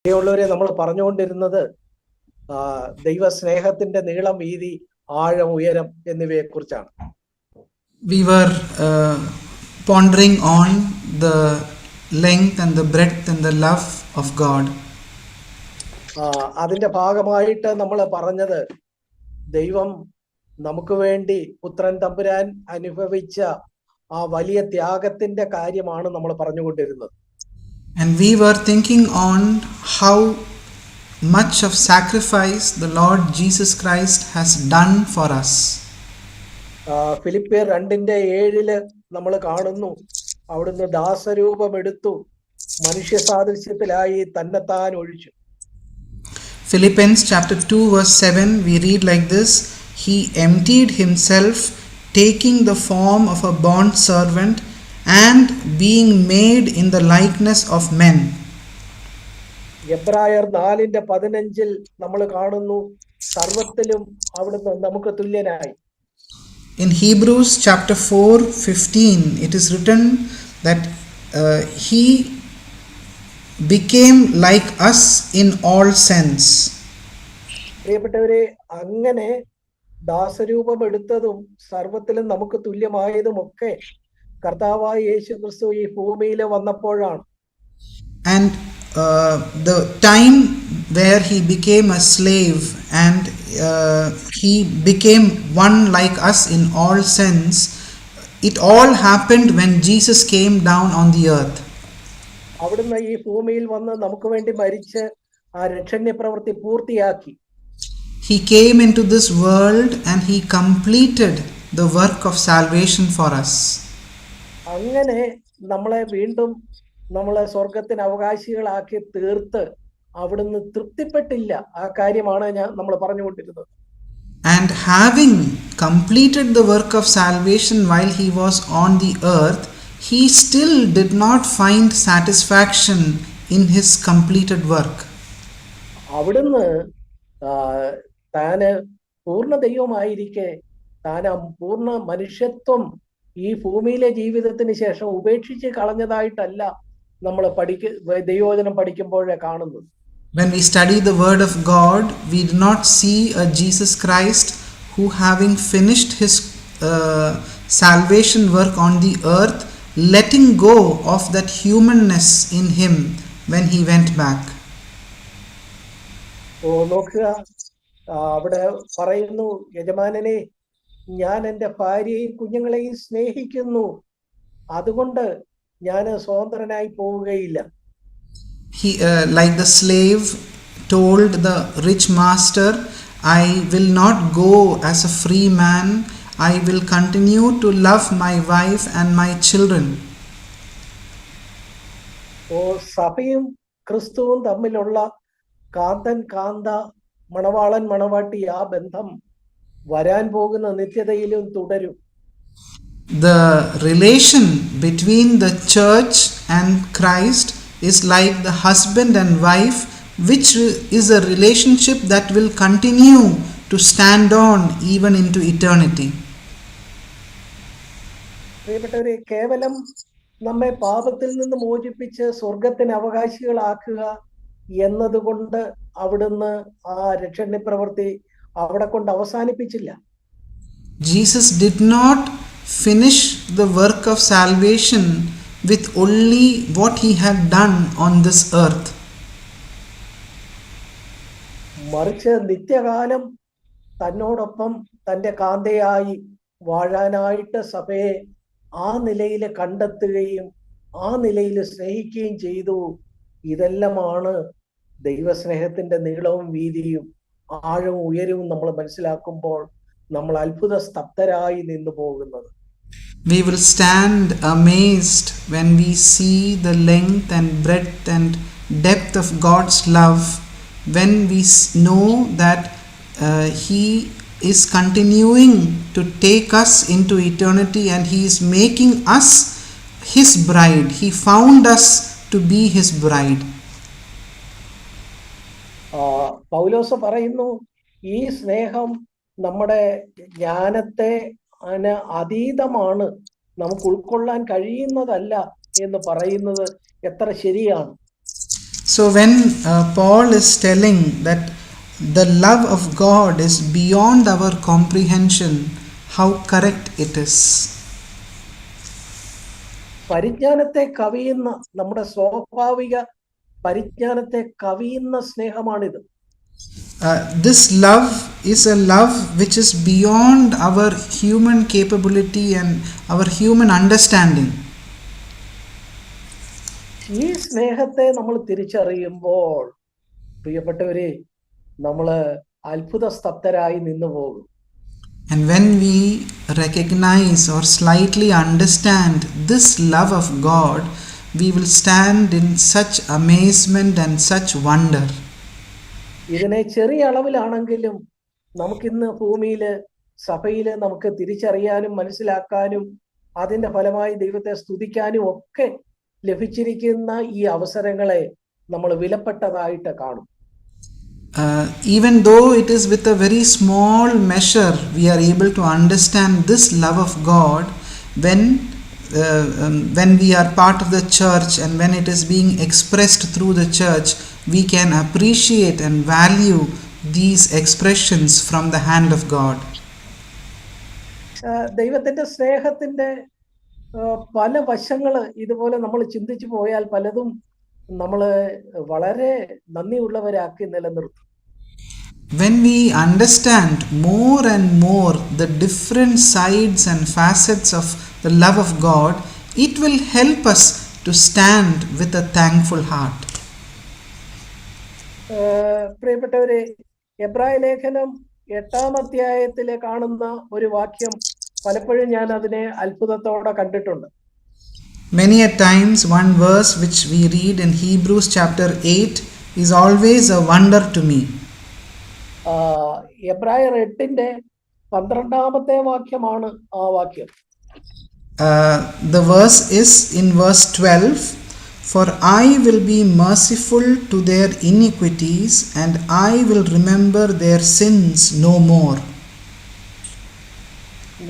പ്രിയമുള്ളവരെ, നമ്മൾ പറഞ്ഞുകൊണ്ടിരുന്നത് ദൈവസ്നേഹത്തിന്റെ നീളം, വീതി, ആഴം, ഉയരം എന്നിവയെ കുറിച്ചാണ്. We were pondering on the length and the breadth and the love of God. അതിന്റെ ഭാഗമായിട്ട് നമ്മൾ പറഞ്ഞത് ദൈവം നമുക്ക് വേണ്ടി പുത്രൻ തമ്പുരാൻ അനുഭവിച്ച ആ വലിയ ത്യാഗത്തിന്റെ കാര്യമാണ് നമ്മൾ പറഞ്ഞുകൊണ്ടിരുന്നത്. And we were thinking on how much of sacrifice the Lord Jesus Christ has done for us. ഫിലിപ്പിയർ 2:7 നമ്മൾ കാണുന്നു, അവിടുന്ന് ദാസരൂപമെടുത്തു, മനുഷ്യ സാദൃശ്യത്തിലായി തന്നെത്താൻ ഒഴിച്ചു. Philippians chapter 2 verse 7 we read like this: He emptied himself, taking the form of a bond servant and being made in the likeness of men. എബ്രായർ 4:15 നമ്മൾ കാണുന്നു, സർവ്വത്തിലും അവിടുന്ന് നമുക്ക് തുല്യനായി. In Hebrews chapter 4:15 it is written that he became like us in all sense. പ്രിയപ്പെട്ടവരെ, അങ്ങനെ ദാസരൂപം എടുത്തതും സർവ്വത്തിലും നമുക്ക് തുല്യമായതുമൊക്കെ കർത്താവായ യേശു ക്രിസ്തു ഈ ഭൂമിയിൽ വന്നപ്പോഴാണ്. And the time where he became a slave and he became one like us in all sense, it all happened when Jesus came down on the earth. അവിടുന്ന് ഈ ഭൂമിയിൽ വന്ന് നമുക്ക് വേണ്ടി മരിച്ച് ആ രക്ഷണ്യ പ്രവൃത്തി പൂർത്തിയാക്കി. He came into this world and he completed the work of salvation for us. അങ്ങനെ നമ്മളെ വീണ്ടും നമ്മളെ സ്വർഗത്തിന് അവകാശികളാക്കി തീർത്ത് അവിടുന്ന് തൃപ്തിപ്പെട്ടില്ല. ആ കാര്യമാണ് നമ്മൾ പറഞ്ഞുകൊണ്ടിരുന്നത്. And having completed the work of salvation while he was on the earth, he still did not find satisfaction in his completed work. അവിടുന്ന് താന് പൂർണ്ണ ദൈവമായിരിക്കെ താൻ പൂർണ്ണ മനുഷ്യത്വം ഈ ഭൂമിയിലെ ജീവിതത്തിന് ശേഷം ഉപേക്ഷിച്ച് കളഞ്ഞതായിട്ടല്ല നമ്മൾ ദൈവവചനം പഠിക്കുമ്പോഴേ കാണുന്നത്. When we study the word of God, we do not see a Jesus Christ who, having finished his salvation work on the earth, letting go of that humanness in him when he went back. നോക്കുക, അവിടെ പറയുന്നു, യജമാനനെ, ഞാൻ എൻ്റെ ഭാര്യയെയും കുഞ്ഞുങ്ങളെയും സ്നേഹിക്കുന്നു, അതുകൊണ്ട് ഞാൻ സ്വതന്ത്രനായി പോവുകയില്ല. He, like the slave told the rich master, I will not go as a free man, I will continue to love my wife and my children. സഭയും ക്രിസ്തുവും തമ്മിലുള്ള കാന്തൻ കാന്ത, മണവാളൻ മണവാട്ടി, ആ ബന്ധം വരാൻ പോകുന്ന നിത്യതയിലും തുടരും. The relation between the church and Christ is like the husband and wife, which is a relationship that will continue to stand on even into eternity. പ്രിയപ്പെട്ടവരെ, കേവലം നമ്മെ പാപത്തിൽ നിന്ന് മോചിപ്പിച്ച് സ്വർഗത്തിന് അവകാശികളാക്കുക എന്നതുകൊണ്ട് അവിടുന്ന് ആ രക്ഷണ്യ പ്രവൃത്തി അവിടെ കൊണ്ട് അവസാനിപ്പിച്ചില്ല. Jesus did not finish the work of salvation with only what he had done on this earth. മറിച്ച് നിത്യകാലം തന്നോടൊപ്പം തൻ്റെ കാന്തയായി വാഴാനായിട്ട് സഭയെ ആ നിലയിൽ കണ്ടെത്തുകയും ആ നിലയിൽ സ്നേഹിക്കുകയും ചെയ്തു. ഇതെല്ലാമാണ് ദൈവസ്നേഹത്തിന്റെ നീളവും വീതിയും ആഴവും ഉയരവും നമ്മൾ മനസ്സിലാക്കുമ്പോൾ നമ്മൾ അത്ഭുത സ്തബ്ധരായി നിന്നു പോകുന്നത്. We will stand amazed when we see the length and breadth and depth of God's love, when we know that he is continuing to take us into eternity and he is making us his bride. He found us to be his bride. പൗലോസ് പറയുന്നു, ഈ സ്നേഹം നമ്മുടെ ജ്ഞാനത്തെ അതീതമാണ്, നമുക്ക് ഉൾക്കൊള്ളാൻ കഴിയുന്നതല്ല എന്ന് പറയുന്നത് എത്ര ശരിയാണ്. So So when Paul is telling that the love of God is beyond our comprehension, how correct it is. പരിജ്ഞാനത്തെ കവിയുന്ന, നമ്മുടെ സ്വാഭാവിക പരിജ്ഞാനത്തെ കവിയുന്ന സ്നേഹമാണിത്. This love is a love which is beyond our human capability and our human understanding. ഈ സ്നേഹത്തെ നമ്മൾ തിരിച്ചറിയുമ്പോൾ പ്രിയപ്പെട്ടവരെ, നമ്മൾ അത്ഭുത സ്തബ്ധരായി നിന്നു പോകും. And when we recognize or slightly understand this love of God, we will stand in such amazement and such wonder. ഇതിനെ ചെറിയ അളവിലാണെങ്കിലും നമുക്കിന്ന് ഭൂമിയില്, സഭയില് നമുക്ക് തിരിച്ചറിയാനും മനസ്സിലാക്കാനും അതിന്റെ ഫലമായി ദൈവത്തെ സ്തുതിക്കാനും ഒക്കെ ലഭിച്ചിരിക്കുന്ന ഈ അവസരങ്ങളെ നമ്മൾ വിലപ്പെട്ടതായിട്ട് കാണും. Even though it is with a very small measure we are able to understand this love of God when we are part of the church and when it is being expressed through the church, we can appreciate and value these expressions from the hand of God. ദൈവത്തിന്റെ സ്നേഹത്തിന്റെ പല വശങ്ങള് ഇതുപോലെ നമ്മൾ ചിന്തിച്ചു പോയാൽ പലതും നമ്മൾ വളരെ നന്ദിയുള്ളവരാക്കി നിലനിർത്തും. When we understand more and more the different sides and facets of the love of God, it will help us to stand with a thankful heart. പ്രിയപ്പെട്ടവരെ, എബ്രായ ലേഖനം 8-ാം അധ്യായത്തിലെ കാണുന്ന ഒരു വാക്യം പലപ്പോഴും ഞാൻ അതിനെ അത്ഭുതത്തോടെ കണ്ടിട്ടുണ്ട്. Many a times one verse which we read in Hebrews chapter 8 is always a wonder to me. എബ്രായർ 8-ന്റെ 12-ാമത്തെ വാക്യമാണ് ആ വാക്യം. The verse is in verse 12, for I will be merciful to their iniquities and I will remember their sins no more.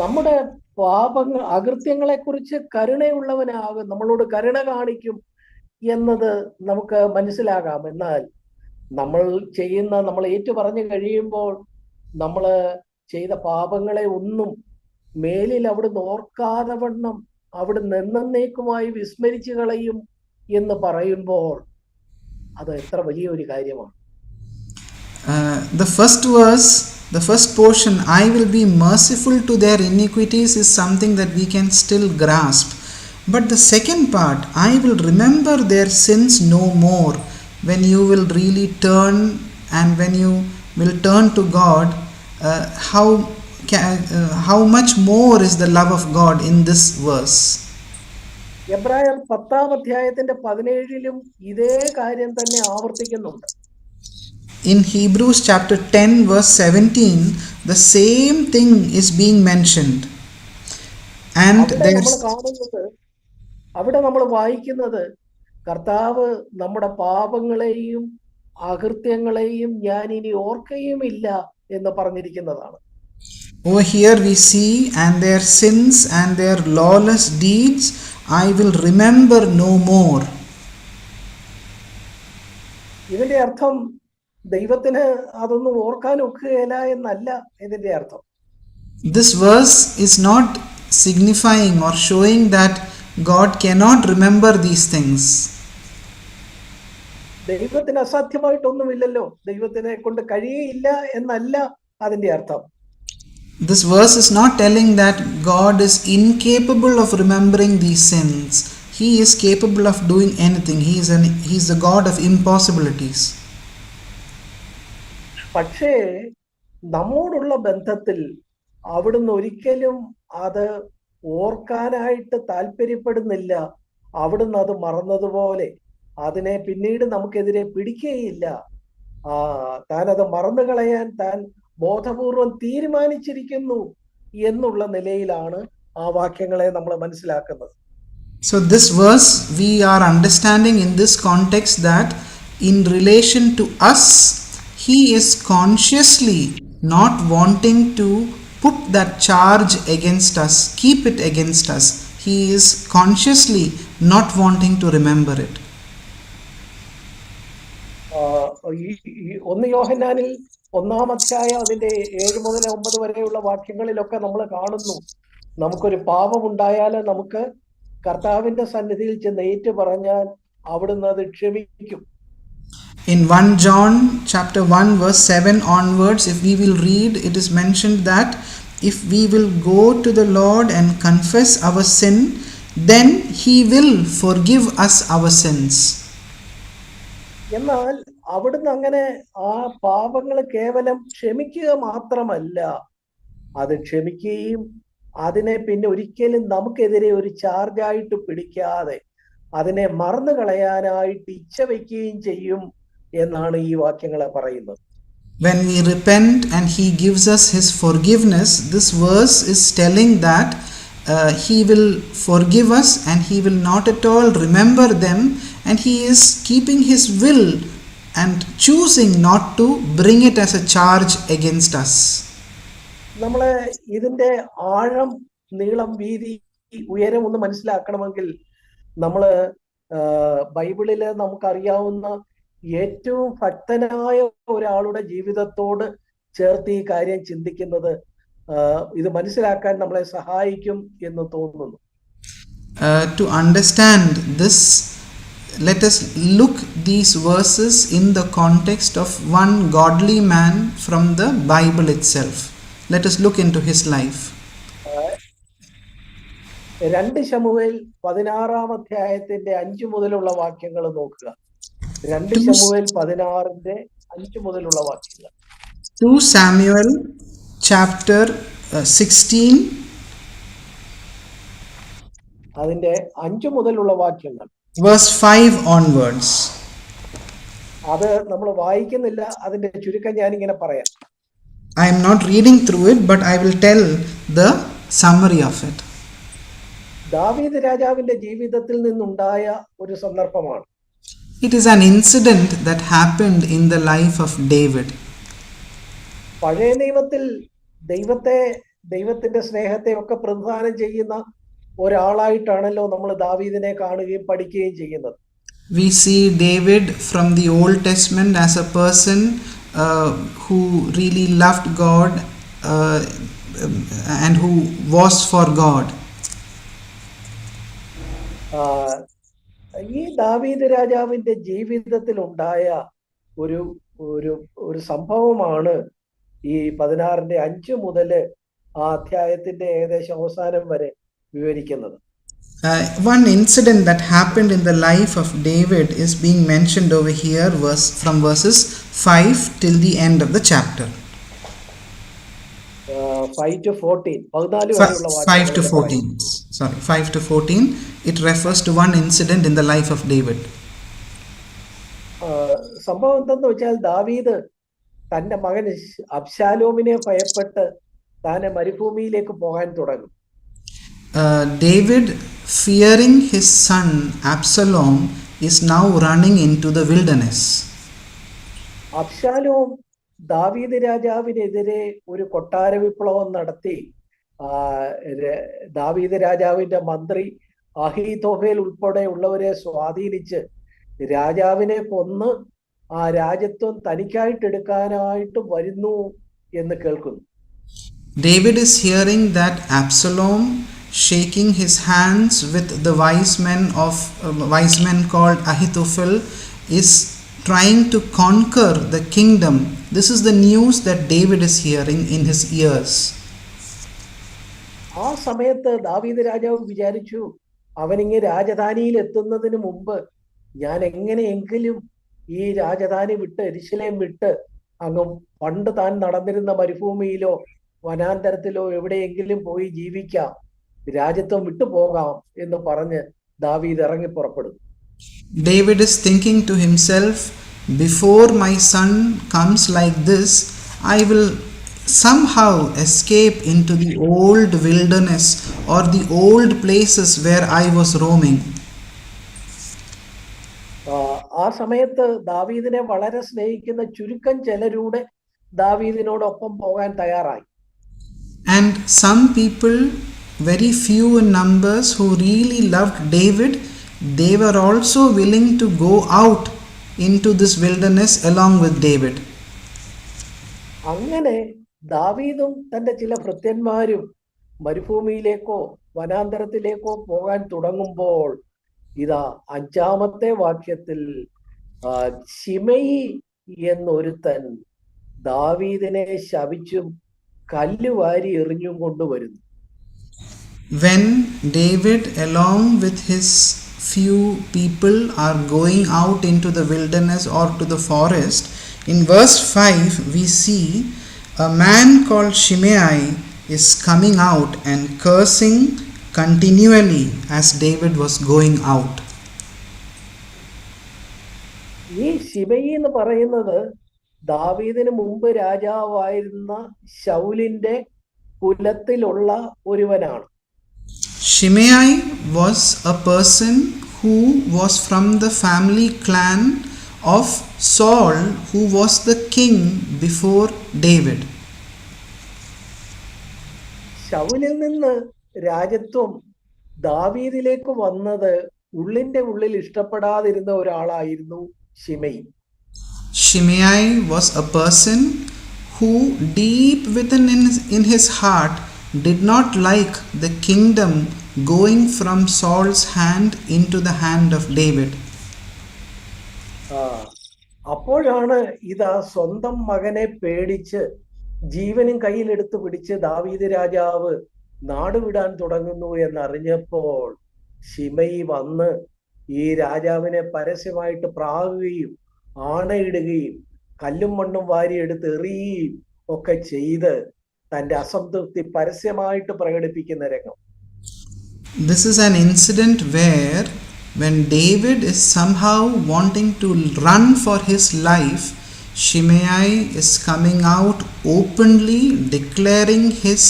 നമ്മുടെ പാപങ്ങൾ, അകൃത്യങ്ങളെ കുറിച്ച് കരുണയുള്ളവനാകും, നമ്മളോട് കരുണ കാണിക്കും എന്നത് നമുക്ക് മനസ്സിലാകാം. എന്നാൽ നമ്മൾ ഏറ്റു പറഞ്ഞു കഴിയുമ്പോൾ നമ്മൾ ചെയ്ത പാപങ്ങളെ ഒന്നും മേലിൽ അവിടുന്ന് ഓർക്കാതെ വണ്ണം അവിടുന്ന് എന്നേക്കുമായി വിസ്മരിച്ചു കളയും എന്ന് പറയുമ്പോൾ അത് എത്ര വലിയൊരു കാര്യമാണ്. The first verse, the first portion, I will be merciful to their iniquities, is something that we can still grasp. But the second part, I will remember their sins no more, when you will really turn and when you will turn to God, how much more is the love of God in this verse. എബ്രായർ 10-ാം അധ്യായത്തിന്റെ 17-ലും ഇതേ കാര്യം തന്നെ ആവർത്തിക്കുന്നുണ്ട്. In Hebrews chapter 10 verse 17, the same thing is being mentioned. And അവിടെ നമ്മൾ വായിക്കുന്നത്, കർത്താവ് നമ്മുടെ പാപങ്ങളെയും അകൃത്യങ്ങളെയും ഞാൻ ഇനി ഓർക്കുകയുമില്ല എന്ന് പറഞ്ഞിരിക്കുന്നതാണ്. Over here we see, and their sins and their lawless deeds I will remember no more. ഇതിന്റെ അർത്ഥം ദൈവത്തിന് അതൊന്നും ഓർക്കാൻ ഒക്കുകയില്ല എന്നല്ല ഇതിന്റെ അർത്ഥം. This verse is not signifying or showing that God cannot remember these things. ദൈവത്തിന് അസാധ്യമായിട്ടൊന്നുമില്ലല്ലോ, ദൈവത്തിനെ കൊണ്ട് കഴിയില്ല എന്നല്ല അതിന്റെ അർത്ഥം. This verse is not telling that God is incapable of remembering these sins. He is capable of doing anything. He is the God of impossibilities. പക്ഷേ നമ്മോടുള്ള ബന്ധത്തിൽ അവിടുന്ന് ഒരിക്കലും അത് ഓർക്കാനായിട്ട് താല്പര്യപ്പെടുന്നില്ല. അവിടുന്ന് അത് മറന്നതുപോലെ അതിനെ പിന്നീട് നമുക്കെതിരെ പിടിക്കുകയില്ല. താൻ അത് മറന്നു കളയാൻ താൻ ബോധപൂർവം തീരുമാനിച്ചിരിക്കുന്നു എന്നുള്ള നിലയിലാണ് ആ വാക്യങ്ങളെ നമ്മൾ മനസ്സിലാക്കുന്നത്. So this verse we are understanding in this context that in relation to us, he is consciously not wanting to put that charge against us, keep it against us. He is consciously not wanting to remember it. ഒന്ന് യോഹന്നാനിൽ 1-ാം അധ്യായം അതിന്റെ 7 മുതൽ 9 വരെയുള്ള വാക്യങ്ങളിലൊക്കെ നമ്മൾ കാണുന്നു, നമുക്കൊരു പാപമുണ്ടായാൽ നമുക്ക് കർത്താവിന്റെ സന്നിധിയിൽ ചെന്ന് ഏറ്റു പറഞ്ഞാൽ അവിടുന്ന് അത് ക്ഷമിക്കും. In 1 John chapter 1 verse 7 onwards, if we will read, it is mentioned that if we will go to the Lord and confess our sin, then He will forgive us our sins. എന്നാൽ അവിടുന്ന് അങ്ങനെ ആ പാപങ്ങൾ കേവലം ക്ഷമിക്കുക മാത്രമല്ല, അത് ക്ഷമിക്കുകയും അതിനെ പിന്നെ ഒരിക്കലും നമുക്കെതിരെ ഒരു ചാർജായിട്ട് പിടിക്കാതെ അതിനെ മറന്നു കളയാനായിട്ട് ഇച്ഛ വയ്ക്കുകയും ചെയ്യും എന്നാണ് ഈ വാക്യങ്ങളെ പറയുന്നത്. When we repent and He gives us His forgiveness, this verse is telling that He will forgive us and He will not at all remember them, and He is keeping His will and choosing not to bring it as a charge against us. നമ്മളെ ഇതിന്റെ ആഴം, നീളം, വീതി, ഉയരം ഒന്ന് മനസ്സിലാക്കണമെങ്കിൽ നമ്മള് ബൈബിളില് നമുക്കറിയാവുന്ന ഏറ്റവും ഭക്തനായ ഒരാളുടെ ജീവിതത്തോട് ചേർത്ത് ഈ കാര്യം ചിന്തിക്കുന്നത് ഇത് മനസ്സിലാക്കാൻ നമ്മളെ സഹായിക്കും എന്ന് തോന്നുന്നു. To understand this, let us look these verses in the context of one godly man from the Bible itself. Let us look into his life. 2 ശമൂവേൽ 16-ാം അധ്യായത്തിന്റെ 5 മുതലുള്ള വാക്യങ്ങൾ നോക്കുക. 2 ശമൂവേൽ 16-ന്റെ 5 മുതലുള്ള വാക്യങ്ങൾ. 2 Samuel chapter 16 അതിന്റെ 5 മുതലുള്ള വാക്യങ്ങൾ. verse 5 onwards. അത് നമ്മൾ വായിക്കുന്നില്ല, അതിന്റെ ചുരുക്കം ഞാൻ ഇങ്ങനെ പറയാം. I am not reading through it, but I will tell the summary of it. ദാവീദ് രാജാവിന്റെ ജീവിതത്തിൽ നിന്നുണ്ടായ ഒരു സന്ദർഭമാണ്. It is an incident that happened in the life of David. പഴയ നിയമത്തിൽ ദൈവത്തിന്റെ സ്നേഹത്തെ ഒക്കെ പ്രതിദാനം ചെയ്യുന്ന ഒരാളായിട്ടാണല്ലോ നമ്മൾ ദാവീദിനെ കാണുകയും പഠിക്കുകയും ചെയ്യുന്നത്. We see David from the Old Testament as a person who really loved God and who was for God. ഈ ദാവീദ് രാജാവിന്റെ ജീവിതത്തിൽ ഉണ്ടായ ഒരു സംഭവമാണ് ഈ 16-ന്റെ 5 മുതൽ ആ അധ്യായത്തിന്റെ ഏകദേശം അവസാനം വരെ വിവരിക്കുന്നത്. One incident that happened in the life of David is being mentioned over here from verses 5 till the end of the chapter. 5 to 14. 5 to 14. Sorry, 5 to 14. It refers to one incident in the life of David. സംഭവം എന്തെന്ന് വെച്ചാൽ ദാവീദ് തന്റെ മകൻ അബ്ശാലോമിനെ ഭയപ്പെട്ട് താനെ മരുഭൂമിയിലേക്ക് പോകാൻ തുടങ്ങും. David, fearing his son Absalom, is now running into the wilderness. Absalom ദാവീദ് രാജാവിനെതിരെ ഒരു കൊട്ടാര വിപ്ലവം നടത്തി ദാവീദ് രാജാവിന്റെ മന്ത്രി അഹീതോഫേൽ ഉൾപ്പെടെ ഉള്ളവരെ സ്വാധീനിച്ച് രാജാവിനെ കൊന്ന് ആ രാജ്യത്വം തനിക്കായിട്ട് എടുക്കാനായിട്ട് വരുന്നു എന്ന് കേൾക്കുന്നു. David is hearing that Absalom, shaking his hands with the wise men called Ahithophel, is trying to conquer the kingdom. This is the news that David is hearing in his ears. ആ സമയത്ത് ദാവീദ് രാജാവ് വിചാരിച്ചു, അവനിങ്ങ് രാജധാനിയിൽ എത്തുന്നതിന് മുമ്പ് ഞാൻ എങ്ങനെയെങ്കിലും ഈ രാജധാനി വിട്ട് യെരൂശലേം വിട്ട് അങ്ങ് പണ്ട് താൻ നടന്നിരുന്ന മരുഭൂമിയിലോ വനാന്തരത്തിലോ എവിടെയെങ്കിലും പോയി ജീവിക്കാം, രാജ്യത്വം വിട്ടുപോകാം എന്ന് പറഞ്ഞ് ദാവീദ് ഇറങ്ങി പുറപ്പെടും. David is thinking to himself, before my son comes like this, I will somehow escape into the old wilderness or the old places where I was roaming. ആ സമയത്ത് ദാവീദിനെ വളരെ സ്നേഹിക്കുന്ന ചുരുക്കം ചിലരൂടെ ദാവീദിനോടൊപ്പം പോകാൻ തയ്യാറായി. And some people, very few in numbers, who really loved David, they were also willing to go out into this wilderness along with David. അങ്ങനെ ദാവീദും തന്റെ ചില ഭൃത്യന്മാരും മരുഭൂമിയിലേക്കോ വനാന്തരത്തിലേക്കോ പോകാൻ തുടങ്ങുമ്പോൾ ഇതാ 5-ാമത്തെ വാക്യത്തിൽ ശിമെയി എന്നൊരുത്തൻ ദാവീദിനെ ശപിച്ചും കല്ലുവാരി എറിഞ്ഞും കൊണ്ടുവരുന്നു. When David along with his few people are going out into the wilderness or to the forest, in verse 5 we see a man called Shimei is coming out and cursing continually as David was going out. ഈ Shimei എന്ന് പറയുന്നത് ദാവീദിന് മുമ്പ് രാജാവായിരുന്ന ശൗലിന്റെ കുലത്തിലുള്ള ഒരുവനാണ്. Shimei was a person who was from the family clan of Saul, who was the king before David. ശൗലിൽ നിന്ന് രാജ്യത്വം ദാവീദിലേക്ക് വന്നത് ഉള്ളിന്റെ ഉള്ളിൽ ഇഷ്ടപ്പെടാതിരുന്ന ഒരാളായിരുന്നു Shimei. Shimei was a person who deep within in his heart did not like the kingdom going from Saul's hand into the hand of David. അപ്പോഴാണ് ഇതാ സ്വന്തം മകനെ പേടിച്ച് ജീവനും കയ്യിലെടുത്ത് പിടിച്ച് ദാവീദ് രാജാവ് നാടുവിടാൻ തുടങ്ങുന്നു എന്നറിഞ്ഞപ്പോൾ ശിമെയി വന്ന് ഈ രാജാവിനെ പരസ്യമായിട്ട് പ്രാകുകയും ആണയിടുകയും കല്ലും മണ്ണും വാരിയെടുത്ത് എറിയുകയും ഒക്കെ ചെയ്ത് തന്റെ അസംതൃപ്തി പരസ്യമായിട്ട് പ്രകടിപ്പിക്കുന്ന രംഗം. This is an incident where when David is somehow wanting to run for his life, Shimei is coming out openly declaring his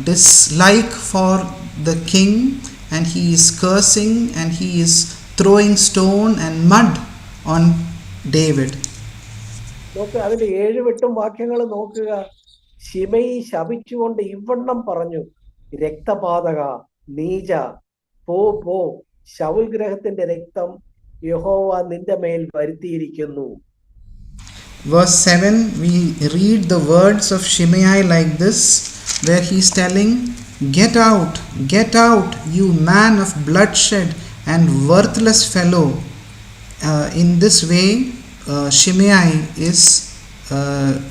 dislike for the king, and he is cursing and he is throwing stone and mud on David. നോക്കുക, അതിന്റെ 7-8 വാക്യങ്ങൾ നോക്കുക. Shimei ശപിച്ചുകൊണ്ട് ഇവണ്ണം പറഞ്ഞു, രക്തപാതക, നീച, പോ, ശൗൽ ഗ്രഹത്തിന്റെ രക്തം യഹോവ നിന്റെ മേൽ വരുത്തിയിരിക്കുന്നു. Verse 7, we read the words of Shimei like this, where he is telling, get out, you man of bloodshed and worthless fellow. In this way, Shimei is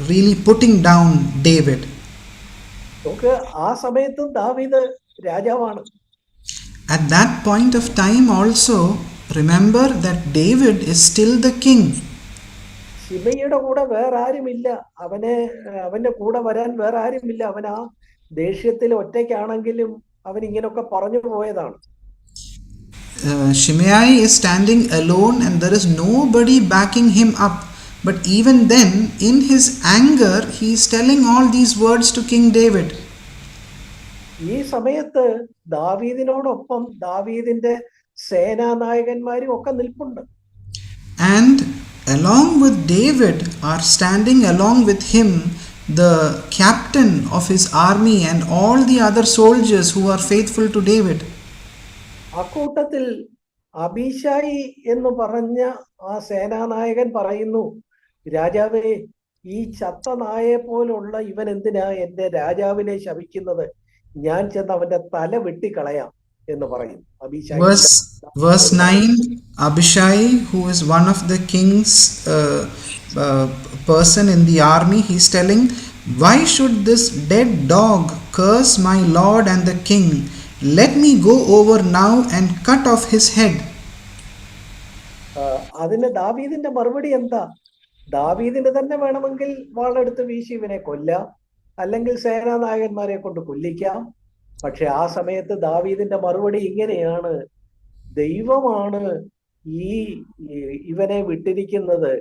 really putting down David. നോക്ക്, ആ സമയത്തും ദാവീദ് രാജാവാണ്. At that point of time also, remember that David is still the king. ശിമെയിയുടെ കൂടെ വേറെ ആരുമില്ല, അവന്റെ കൂടെ വരാൻ വേറെ ആരുമില്ല. അവൻ ആ ദേഷ്യത്തിൽ ഒറ്റയ്ക്കാണെങ്കിലും അവൻ ഇങ്ങനൊക്കെ പറഞ്ഞു പോയതാണ്. Shimei is standing alone and there is nobody backing him up. But even then, in his anger, he is telling all these words to King David. ഈ സമയത്ത് ദാവീദിനോടൊപ്പം ദാവീദിന്റെ സേനാനായകന്മാരും ഒക്കെ നിൽപ്പുണ്ട്. And along with David are standing along with him the captain of his army and all the other soldiers who are faithful to David. അക്കൂട്ടത്തിൽ അബീശായി എന്ന് പറഞ്ഞ ആ സേനാനായകൻ പറയുന്നു, രാജാവേ, ഈ ചത്ത നായെ പോലുള്ള ഇവൻ എന്തിനാ എന്റെ രാജാവിനെ ശപിക്കുന്നത്? ഞാൻ ചെന്ന് അവന്റെ തല വെട്ടിക്കളയാം എന്ന് പറയും അബീശായി. Verse 9, Abishai, who is one of the king's person in the army, he is telling, why should this dead dog curse my lord and the king? Let me go over now and cut off his head. അതിന് ദാവീദിന്റെ മറുപടി എന്താ? ദാവീദിന് തന്നെ വേണമെങ്കിൽ വാളെടുത്ത് വീശി ഇവനെ കൊല്ലാം, അല്ലെങ്കിൽ സേനാനായകന്മാരെ കൊണ്ട് കൊല്ലിക്കാം. പക്ഷെ ആ സമയത്ത് ദാവീദിന്റെ മറുപടി ഇങ്ങനെയാണ്, ദൈവമാണ് ഇവനെ വിട്ടിരിക്കുന്നത്,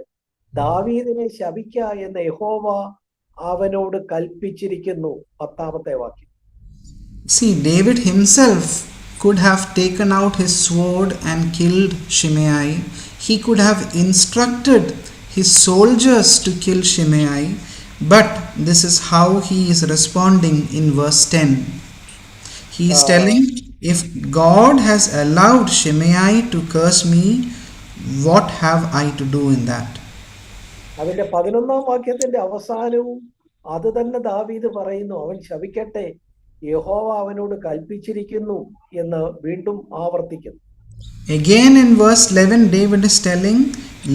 ദാവീദിനെ ശപിക്ക എന്ന് യഹോവ അവനോട് കൽപ്പിച്ചിരിക്കുന്നു. 10-ാമത്തെ വാക്യം. See, David himself could have taken out his sword and killed Shimei. He could have instructed his soldiers to kill Shimei, but this is how he is responding in verse 10. He is telling, if God has allowed Shimei to curse me, what have I to do in that? അതിന്റെ 11-ാം വാക്യത്തിന്റെ അവസാനവും അത് തന്നെ ദാവീദ് പറയുന്നു, അവൻ ശപിക്കട്ടെ, യഹോവ അവനോട് കൽപ്പിച്ചിരിക്കുന്നു എന്ന് വീണ്ടും ആവർത്തിക്കുന്നു. Again in verse 11, David is telling,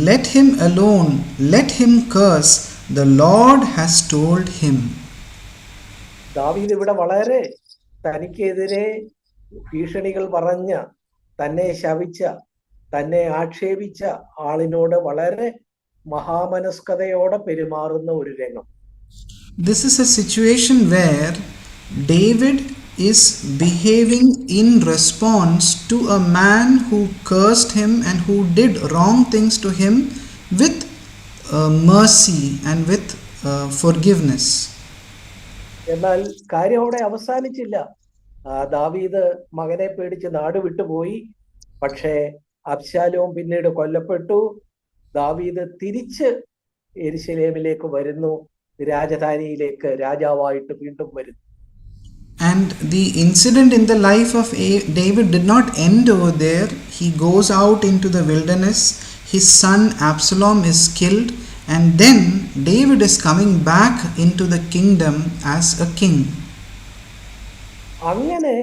let him alone, let him curse, the Lord has told him. ദാവീദ് ഇവിടെ വളരെ തനിക്കെതിരെ ഭീഷണികൾ പറഞ്ഞ, തന്നെ ശപിച്ച, തന്നെ ആക്ഷേപിച്ച ആളിനോട് വളരെ മഹാമനസ്കതയോടെ പെരുമാറുന്ന ഒരു രംഗം. This is a situation where David is behaving in response to a man who cursed him and who did wrong things to him with mercy and with forgiveness. എന്നാൽ കാര്യം അവിടെ അവസാനിച്ചില്ല. ദാവീദ് മകനെ പേടിച്ച് നാട് വിട്ടുപോയി. പക്ഷേ അബ്ശാലോം പിന്നീട് കൊല്ലപ്പെട്ടു. ദാവീദ് തിരിച്ച് യെരുശലേമിലേക്ക് വരുന്നു, രാജധാനിയിലേക്ക് രാജാവായിട്ട് വീണ്ടും വരുന്നു. And the incident in the life of David did not end over there. He goes out into the wilderness. His son Absalom is killed, and then David is coming back into the kingdom as a king. അങ്ങനെ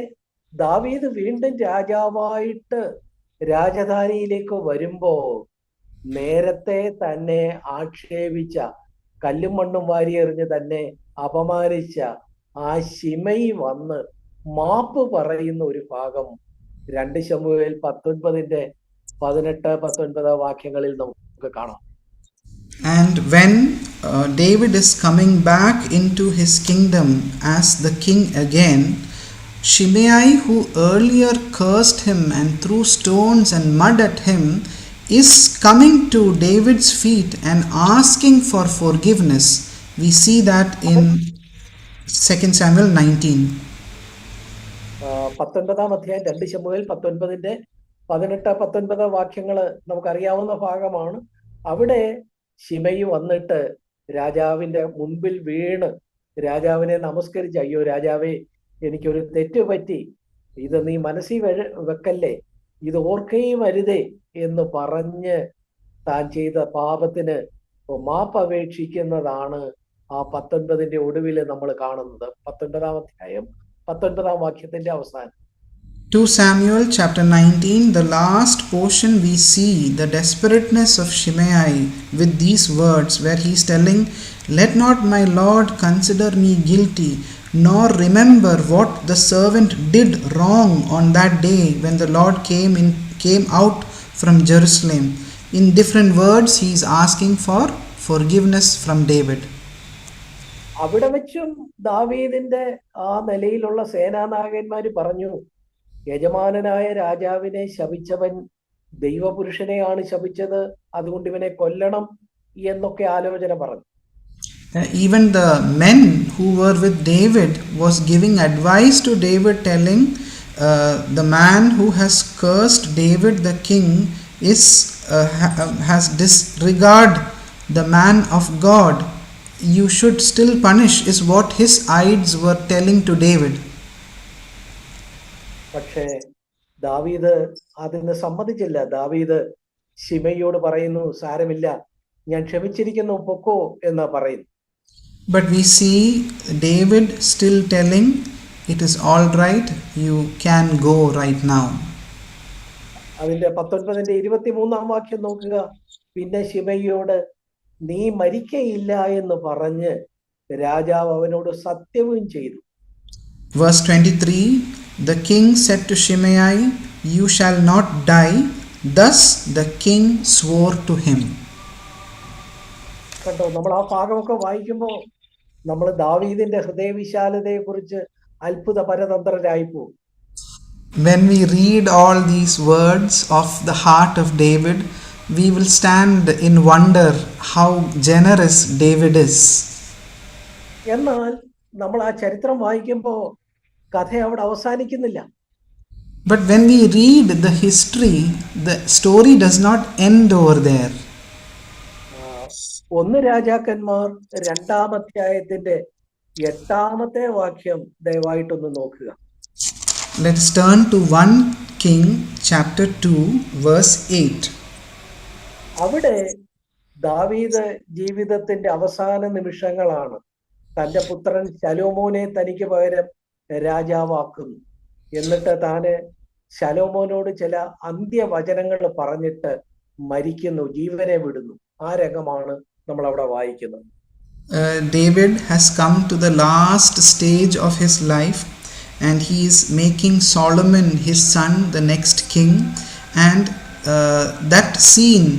ദാവീദ് വീണ്ടും രാജാവായിട്ട് രാജധാനിയിലേക്ക് വരുമ്പോ നേരത്തെ തന്നെ ആക്ഷേപിച്ച, കല്ലും മണ്ണും വാരിയെറിഞ്ഞ് തന്നെ അപമാനിച്ച ആ ശിമെയി വന്ന് മാപ്പ് പറയുന്ന ഒരു ഭാഗം 2 ശമൂവേൽ 19-18 വാക്യങ്ങളിൽ നമുക്ക് കാണാം. And when David is coming back into his kingdom as the king again, Shimei, who earlier cursed him and threw stones and mud at him, is coming to David's feet and asking for forgiveness. We see that in 2 Samuel 19. 19-ാം അധ്യായം 2 ശമൂവേൽ 19-19 വാക്യങ്ങൾ നമുക്കറിയാവുന്ന ഭാഗമാണ്. അവിടെ Shimei വന്നിട്ട് രാജാവിന്റെ മുമ്പിൽ വീണ് രാജാവിനെ നമസ്കരിച്ച്, അയ്യോ രാജാവേ, എനിക്കൊരു തെറ്റ് പറ്റി, ഇത് നീ മനസ്സിൽ വെക്കല്ലേ, ഇത് ഓർക്കുകയും അരുതേ എന്ന് പറഞ്ഞ് താൻ ചെയ്ത പാപത്തിന് മാപ്പ് അപേക്ഷിക്കുന്നതാണ് ആ 19-ന്റെ ഒടുവിൽ നമ്മൾ കാണുന്നത്. 19-ാം അധ്യായം 19-ാം വാക്യത്തിന്റെ അവസാനം. 2 Samuel chapter 19, the last portion, we see the desperateness of Shimei with these words where he is telling, let not my Lord consider me guilty, nor remember what the servant did wrong on that day when the Lord came out from Jerusalem. In different words, he is asking for forgiveness from David. അവിടെ വെച്ചും ദാവീദിന്റെ ആ നിലയിലുള്ള സേനാനായകന്മാര് പറഞ്ഞു, യജമാനനായ രാജാവിനെ ശപിച്ചവൻ ദൈവപുരുഷനെയാണ് ശപിച്ചത്, അതുകൊണ്ട് ഇവനെ കൊല്ലണം എന്നൊക്കെ ആലോചന പറഞ്ഞു. Even the men who were with David was giving advice to David, telling the man who has cursed David the king has disregard the man of God. You should still punish, is what his aides were telling to David. പക്ഷേ ദാവീദ് അതിന് സമ്മതിച്ചില്ല. ദാവീദ് ശിമെയിയോട് പറയുന്നു, സാരമില്ല, ഞാൻ ക്ഷമിച്ചിരിക്കുന്നു, പൊക്കോ എന്ന് പറയുന്നു. But we see David still telling, it is all right, you can go right now. അതിന്റെ 19-ന്റെ 23-ാം വാക്യം നോക്കുക. പിന്നെ ശിമെയിയോട് നീ മരിക്കയില്ല എന്ന് പറഞ്ഞ് രാജാവ് അവനോട് സത്യവും ചെയ്തു. Verse 23, the king said to Shimei, you shall not die. Thus the king swore to him. കേട്ടോ, നമ്മൾ ആ ഭാഗമൊക്കെ വായിക്കുമ്പോൾ നമ്മൾ ദാവീദിന്റെ ഹൃദയവിശാലതയെ കുറിച്ച് അത്ഭുത പരതന്ത്രരായി പോകും. When we read all these words of the heart of David, we will stand in wonder how generous David is. എന്നാൽ നമ്മൾ ആ ചരിത്രം വായിക്കുമ്പോൾ കഥ അവിടെ അവസാനിക്കുന്നില്ല. But when we read the history, the story does not end over there. 1 രാജാക്കന്മാർ 2-ാം അധ്യായത്തിന്റെ 8-ാമത്തെ വാക്യം ദയവായിട്ടൊന്ന് നോക്കുക. Let's turn to 1 King chapter 2 verse 8. അവിടെ ദാവീദ് ജീവിതത്തിന്റെ അവസാന നിമിഷങ്ങളാണ്. തന്റെ പുത്രൻ ശലോമോനെ തനിക്ക് പകരം രാജാവാക്കുന്നു. എന്നിട്ട് താന് ശലോമോനോട് ചില അന്ത്യവചനങ്ങൾ പറഞ്ഞിട്ട് മരിക്കുന്നു, ജീവനെ വിടുന്നു. ആ രംഗമാണ് നമ്മൾ അവിടെ വായിക്കുന്നത്. David has come to the last stage of his life, and he is making Solomon his son the next king. And that scene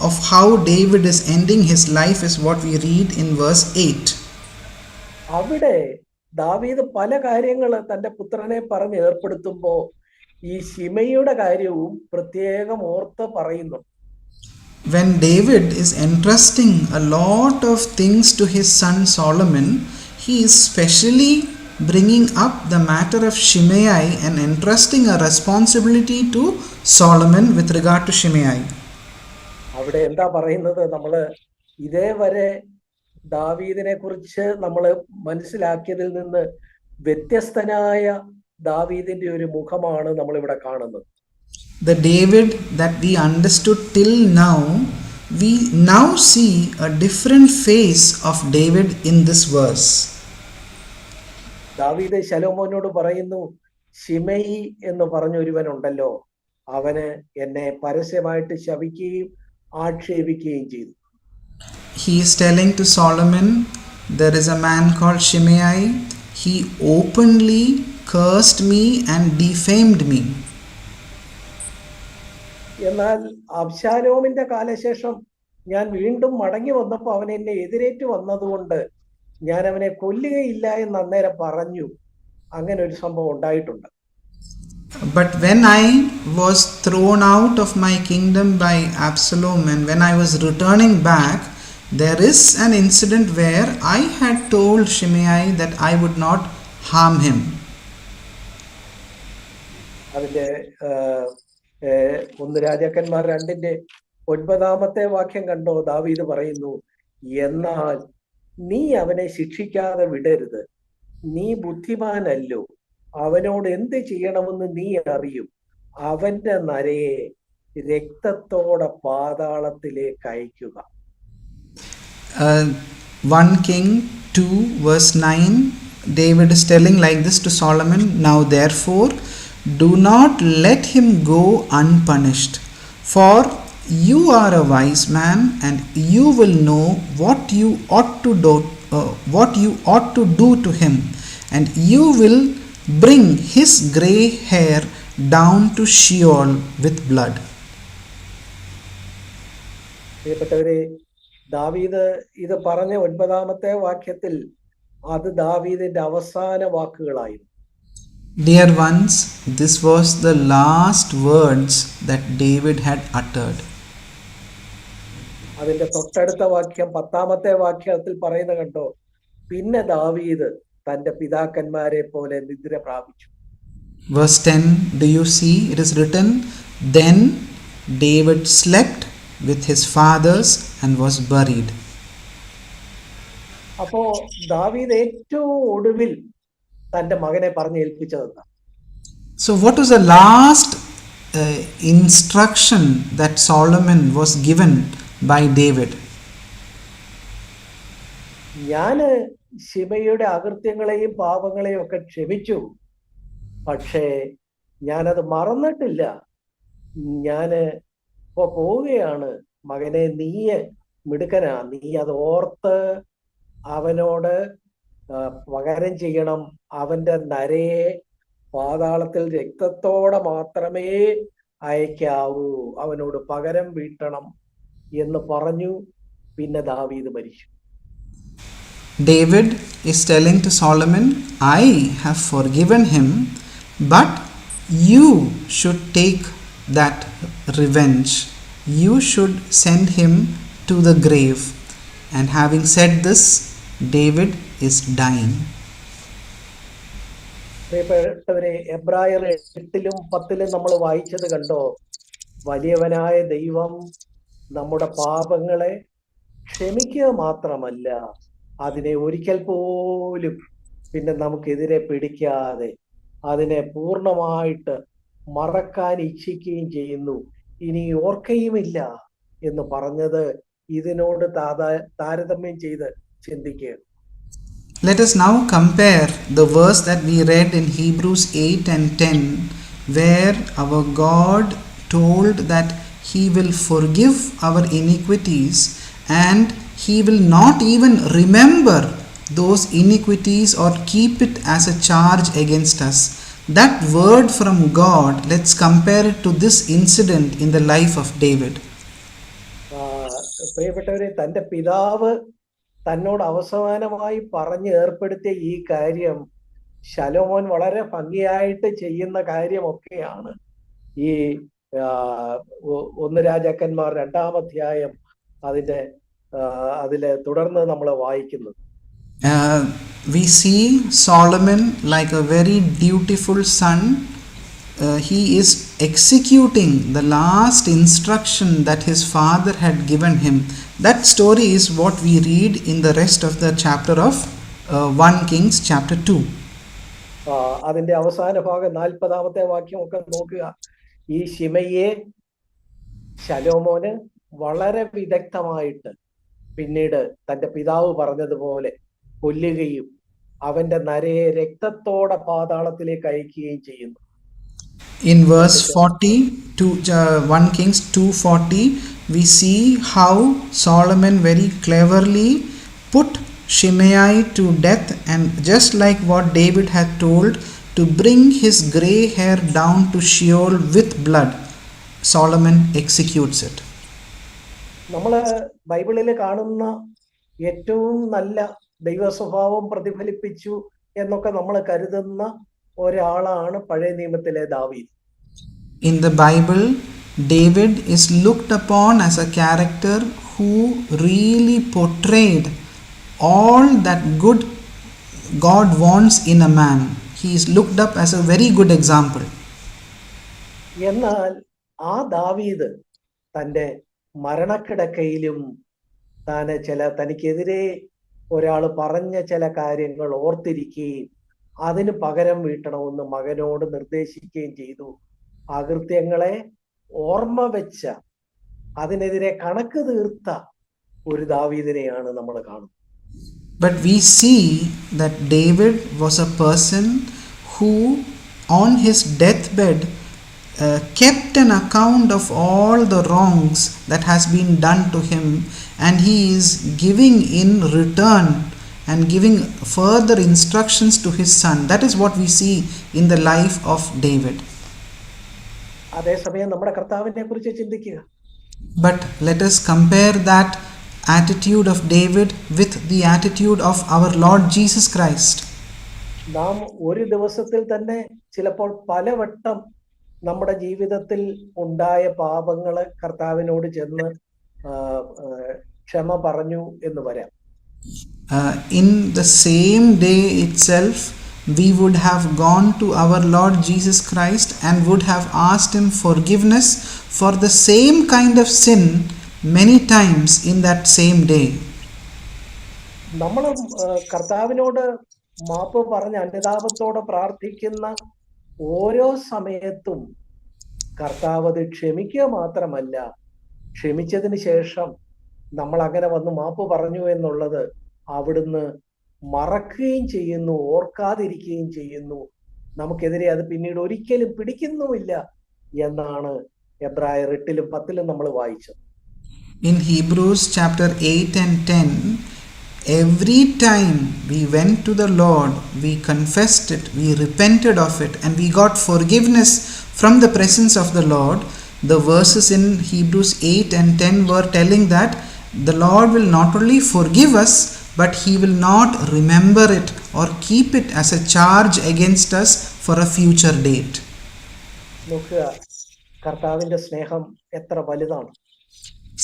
of how David is ending his life is what we read in verse 8. അവിടെ ദാവീദ് പല കാര്യങ്ങൾ തന്റെ പുത്രനെ പറഞ്ഞ് ഏർപ്പെടുത്തുമ്പോ ഈ ശിമയുടെ കാര്യവും പ്രത്യേകം ഓർത്ത് പറയുന്നു. When David is entrusting a lot of things to his son Solomon, he is specially bringing up the matter of Shimei and entrusting a responsibility to Solomon with regard to Shimei. അവിടെ എന്താ പറയുന്നത്? നമ്മള് ഇതേവരെ ദാവീദിനെ കുറിച്ച് നമ്മൾ മനസ്സിലാക്കിയതിൽ നിന്ന് വ്യത്യസ്തനായ ദാവീദിന്റെ ഒരു മുഖമാണ് നമ്മൾ ഇവിടെ കാണുന്നത്. The David that we understood till now, we now see a different face of David in this verse. ദാവീദ് ശലോമോനോട് പറയുന്നു, ശിമെയി എന്ന് പറഞ്ഞ ഒരുവനുണ്ടല്ലോ, അവന് എന്നെ പരസ്യമായിട്ട് ശപിക്കുകയും ആക്ഷേപിക്കുകയും ചെയ്തു. He is telling to Solomon, there is a man called Shimei. He openly cursed me and defamed me. എന്നാൽ അബ്ശാലോമിന്റെ കാലശേഷം ഞാൻ വീണ്ടും മടങ്ങി വന്നപ്പോൾ അവൻ എന്നെ എതിരേറ്റ് വന്നതുകൊണ്ട് ഞാൻ അവനെ കൊല്ലുകയില്ല എന്ന് അന്നേരം പറഞ്ഞു. അങ്ങനെ ഒരു സംഭവം ഉണ്ടായിട്ടുണ്ട്. But when I was thrown out of my kingdom by Absalom, and when I was returning back, there is an incident where I had told Shimei that I would not harm him. അതിന്റെ 1 രാജാക്കന്മാർ 2:9 വാക്യം കണ്ടോ? ദാവീദ് പറയുന്നു, എന്നാൽ നീ അവനെ ശിക്ഷിക്കാതെ വിടരുത്, നീ ബുദ്ധിമാനല്ലോ, അവനോട് എന്ത് ചെയ്യണമെന്ന് നീ അറിയും, അവന്റെ നരയെ രക്തത്തോടെ പാതാളത്തിലേക്ക് അയക്കുക. 1 King 2 verse 9, David is telling like this to Solomon, now therefore do not let him go unpunished, for you are a wise man, and you will know what you ought to do to him, and you will bring his grey hair down to Sheol with blood. പ്രിയപ്പെട്ടവരെ, ദാവീദ് ഇത് പറഞ്ഞ 9 വാക്യത്തിൽ അത് ദാവീദിന്റെ അവസാന വാക്കുകളായിരുന്നു. Dear ones, this was the last words that David had uttered. അതിന്റെ തൊട്ടടുത്ത വാക്യം 10 വാക്യത്തിൽ പറയുന്ന കണ്ടോ, പിന്നെ ദാവീദ് തന്റെ പിതാക്കന്മാരെ പോലെ നിദ്ര പ്രാപിച്ചു. Verse 10, do you see? It is written, then David slept with his fathers and was buried. അപ്പോ ദാവീദ് ഏറ്റവും ഒടുവിൽ തന്റെ മകനെ പറഞ്ഞ് ഏൽപ്പിച്ചതെന്താ? So what was the last instruction that Solomon was given by David? ഞാന് ശിമയുടെ അകൃത്യങ്ങളെയും പാപങ്ങളെയും ഒക്കെ ക്ഷമിച്ചു, പക്ഷേ ഞാനത് മറന്നിട്ടില്ല. ഞാന് ഇപ്പൊ പോവുകയാണ്, മകനെ നീ മിടുക്കനാ, നീ അത് ഓർത്ത് അവനോട് പകരം ചെയ്യണം, അവന്റെ നരയെ പാതാളത്തിൽ രക്തത്തോടെ മാത്രമേ അയക്കാവൂ, അവനോട് പകരം വീട്ടണം എന്ന് പറഞ്ഞു. പിന്നെ ദാവീദ് മരിച്ചു. David is telling to Solomon, I have forgiven him, but you should take that revenge. You should send him to the grave. And having said this, David is dying. പ്രിയപ്പെട്ടവരെ, എബ്രായർ 8-10 നമ്മൾ വായിച്ചത് കണ്ടോ? വലിയവനായ ദൈവം നമ്മുടെ പാപങ്ങളെ ക്ഷമിക്കുക മാത്രമല്ല, അതിനെ ഒരിക്കൽ പോലും പിന്നെ നമുക്കെതിരെ പിടിക്കാതെ അതിനെ പൂർണ്ണമായിട്ട് മറക്കാൻ ഇച്ഛിക്കുകയും ചെയ്യുന്നു. ഇനി ഓർക്കയുമില്ല എന്ന് പറഞ്ഞത് ഇതിനോട് താരതമ്യം ചെയ്ത് ചിന്തിക്കുക. Let us now compare the verse that we read in Hebrews 8 and 10, where our God told that He will forgive our iniquities and He will not even remember those iniquities or keep it as a charge against us. That word from God, let's compare it to this incident in the life of David. പ്രിയപ്പെട്ടവരെ, തന്റെ പിതാവ് തന്നോട് അവസാനമായി പറഞ്ഞ് ഏർപ്പെടുത്തിയ ഈ കാര്യം ശലോമോൻ വളരെ ഭംഗിയായിട്ട് ചെയ്യുന്ന കാര്യമൊക്കെയാണ് ഈ 1 രാജാക്കന്മാർ 2-ാം അധ്യായം അതിലെ തുടർന്ന് നമ്മൾ വായിക്കുന്നത്. We see Solomon like a very dutiful son. He is executing the last instruction that his father had given him. That story is what we read in the rest of the chapter of 1 Kings chapter 2. അതിന്റെ അവസാന ഭാഗം 40-ാമത്തെ വാക്യമൊക്കെ നോക്കുക. ഈ ശിമെയിയെ ശലോമോന് വളരെ വിദഗ്ധമായിട്ട് പിന്നീട് തന്റെ പിതാവ് പറഞ്ഞതുപോലെ കൊല്ലുകയും അവന്റെ നരയെ രക്തത്തോടെ പാതാളത്തിലേക്ക് അയക്കുകയും ചെയ്യുന്നു. In verse 40 to 1 Kings 2:40, we see how Solomon very cleverly put Shimei to death, and just like what David had told, to bring his grey hair down to Sheol with blood, Solomon executes it. നമ്മൾ ബൈബിളിൽ കാണുന്ന ഏറ്റവും നല്ല ദൈവ സ്വഭാവം പ്രതിഫലിപ്പിച്ചു എന്നൊക്കെ നമ്മൾ കരുതുന്ന ഒരാളാണ് പഴയ നിയമത്തിലെ ദാവീദ്. In the Bible, David is looked upon as a character who really portrayed all that good God wants in a man. He is looked up as a very good example. എന്നാൽ ആ ദാവീദ് തൻ്റെ മരണക്കിടക്കയിലും തനിക്കെതിരെ ഒരാൾ പറഞ്ഞ ചില കാര്യങ്ങൾ ഓർത്തിരിക്കുകയും അതിന് പകരം വീട്ടണമെന്ന് മകനോട് നിർദ്ദേശിക്കുകയും ചെയ്തു. അകൃത്യങ്ങളെ ഓർമ്മ വെച്ച, അതിനെതിരെ കണക്ക് തീർത്ത ഒരു ദാവീദിനെയാണ് നമ്മൾ കാണുന്നത്. But we see that David was a person who on his deathbed kept an account of all the wrongs that has been done to him, and he is giving in return and giving further instructions to his son. That is what we see in the life of David. അതേസമയം നമ്മുടെ കർത്താവിനെ കുറിച്ച് ചിന്തിക്കുക. But let us compare that attitude of David with the attitude of our Lord Jesus Christ. നാം ഒരു ദിവസത്തിൽ തന്നെ ചിലപ്പോൾ പലവട്ടം നമ്മുടെ ജീവിതത്തിൽ ഉണ്ടായ പാപങ്ങളെ കർത്താവിനോട് ചെന്ന് ക്ഷമ പറഞ്ഞു എന്ന് വരാം. In the same day itself, we would have gone to our Lord Jesus Christ and would have asked him forgiveness for the same kind of sin many times in that same day. നമ്മൾ കർത്താവിനോട് മാപ്പ് പറഞ്ഞ് അനുതാപത്തോടെ പ്രാർത്ഥിക്കുന്ന ഓരോ സമയത്തും കർത്താവ് അത് ക്ഷമിക്കുക മാത്രമല്ല, ക്ഷമിച്ചതിന് ശേഷം നമ്മൾ അങ്ങനെ വന്ന് മാപ്പ് പറഞ്ഞു എന്നുള്ളത് അവിടുന്ന് മറക്കുകയും ചെയ്യുന്നു, ഓർക്കാതിരിക്കുകയും ചെയ്യുന്നു. നമുക്കെതിരെ അത് പിന്നീട് ഒരിക്കലും പിടിക്കുന്നുമില്ല എന്നാണ് എബ്രായർ 8-10 നമ്മൾ വായിച്ചത്. In Hebrews chapter 8 and 10, every time we went to the Lord, we confessed it, we repented of it, and we got forgiveness from the presence of the Lord. The verses in Hebrews 8 and 10 were telling that the Lord will not only forgive us, but He will not remember it or keep it as a charge against us for a future date. നോക്കുക, കർത്താവിന്റെ സ്നേഹം എത്ര വലുതാണ്.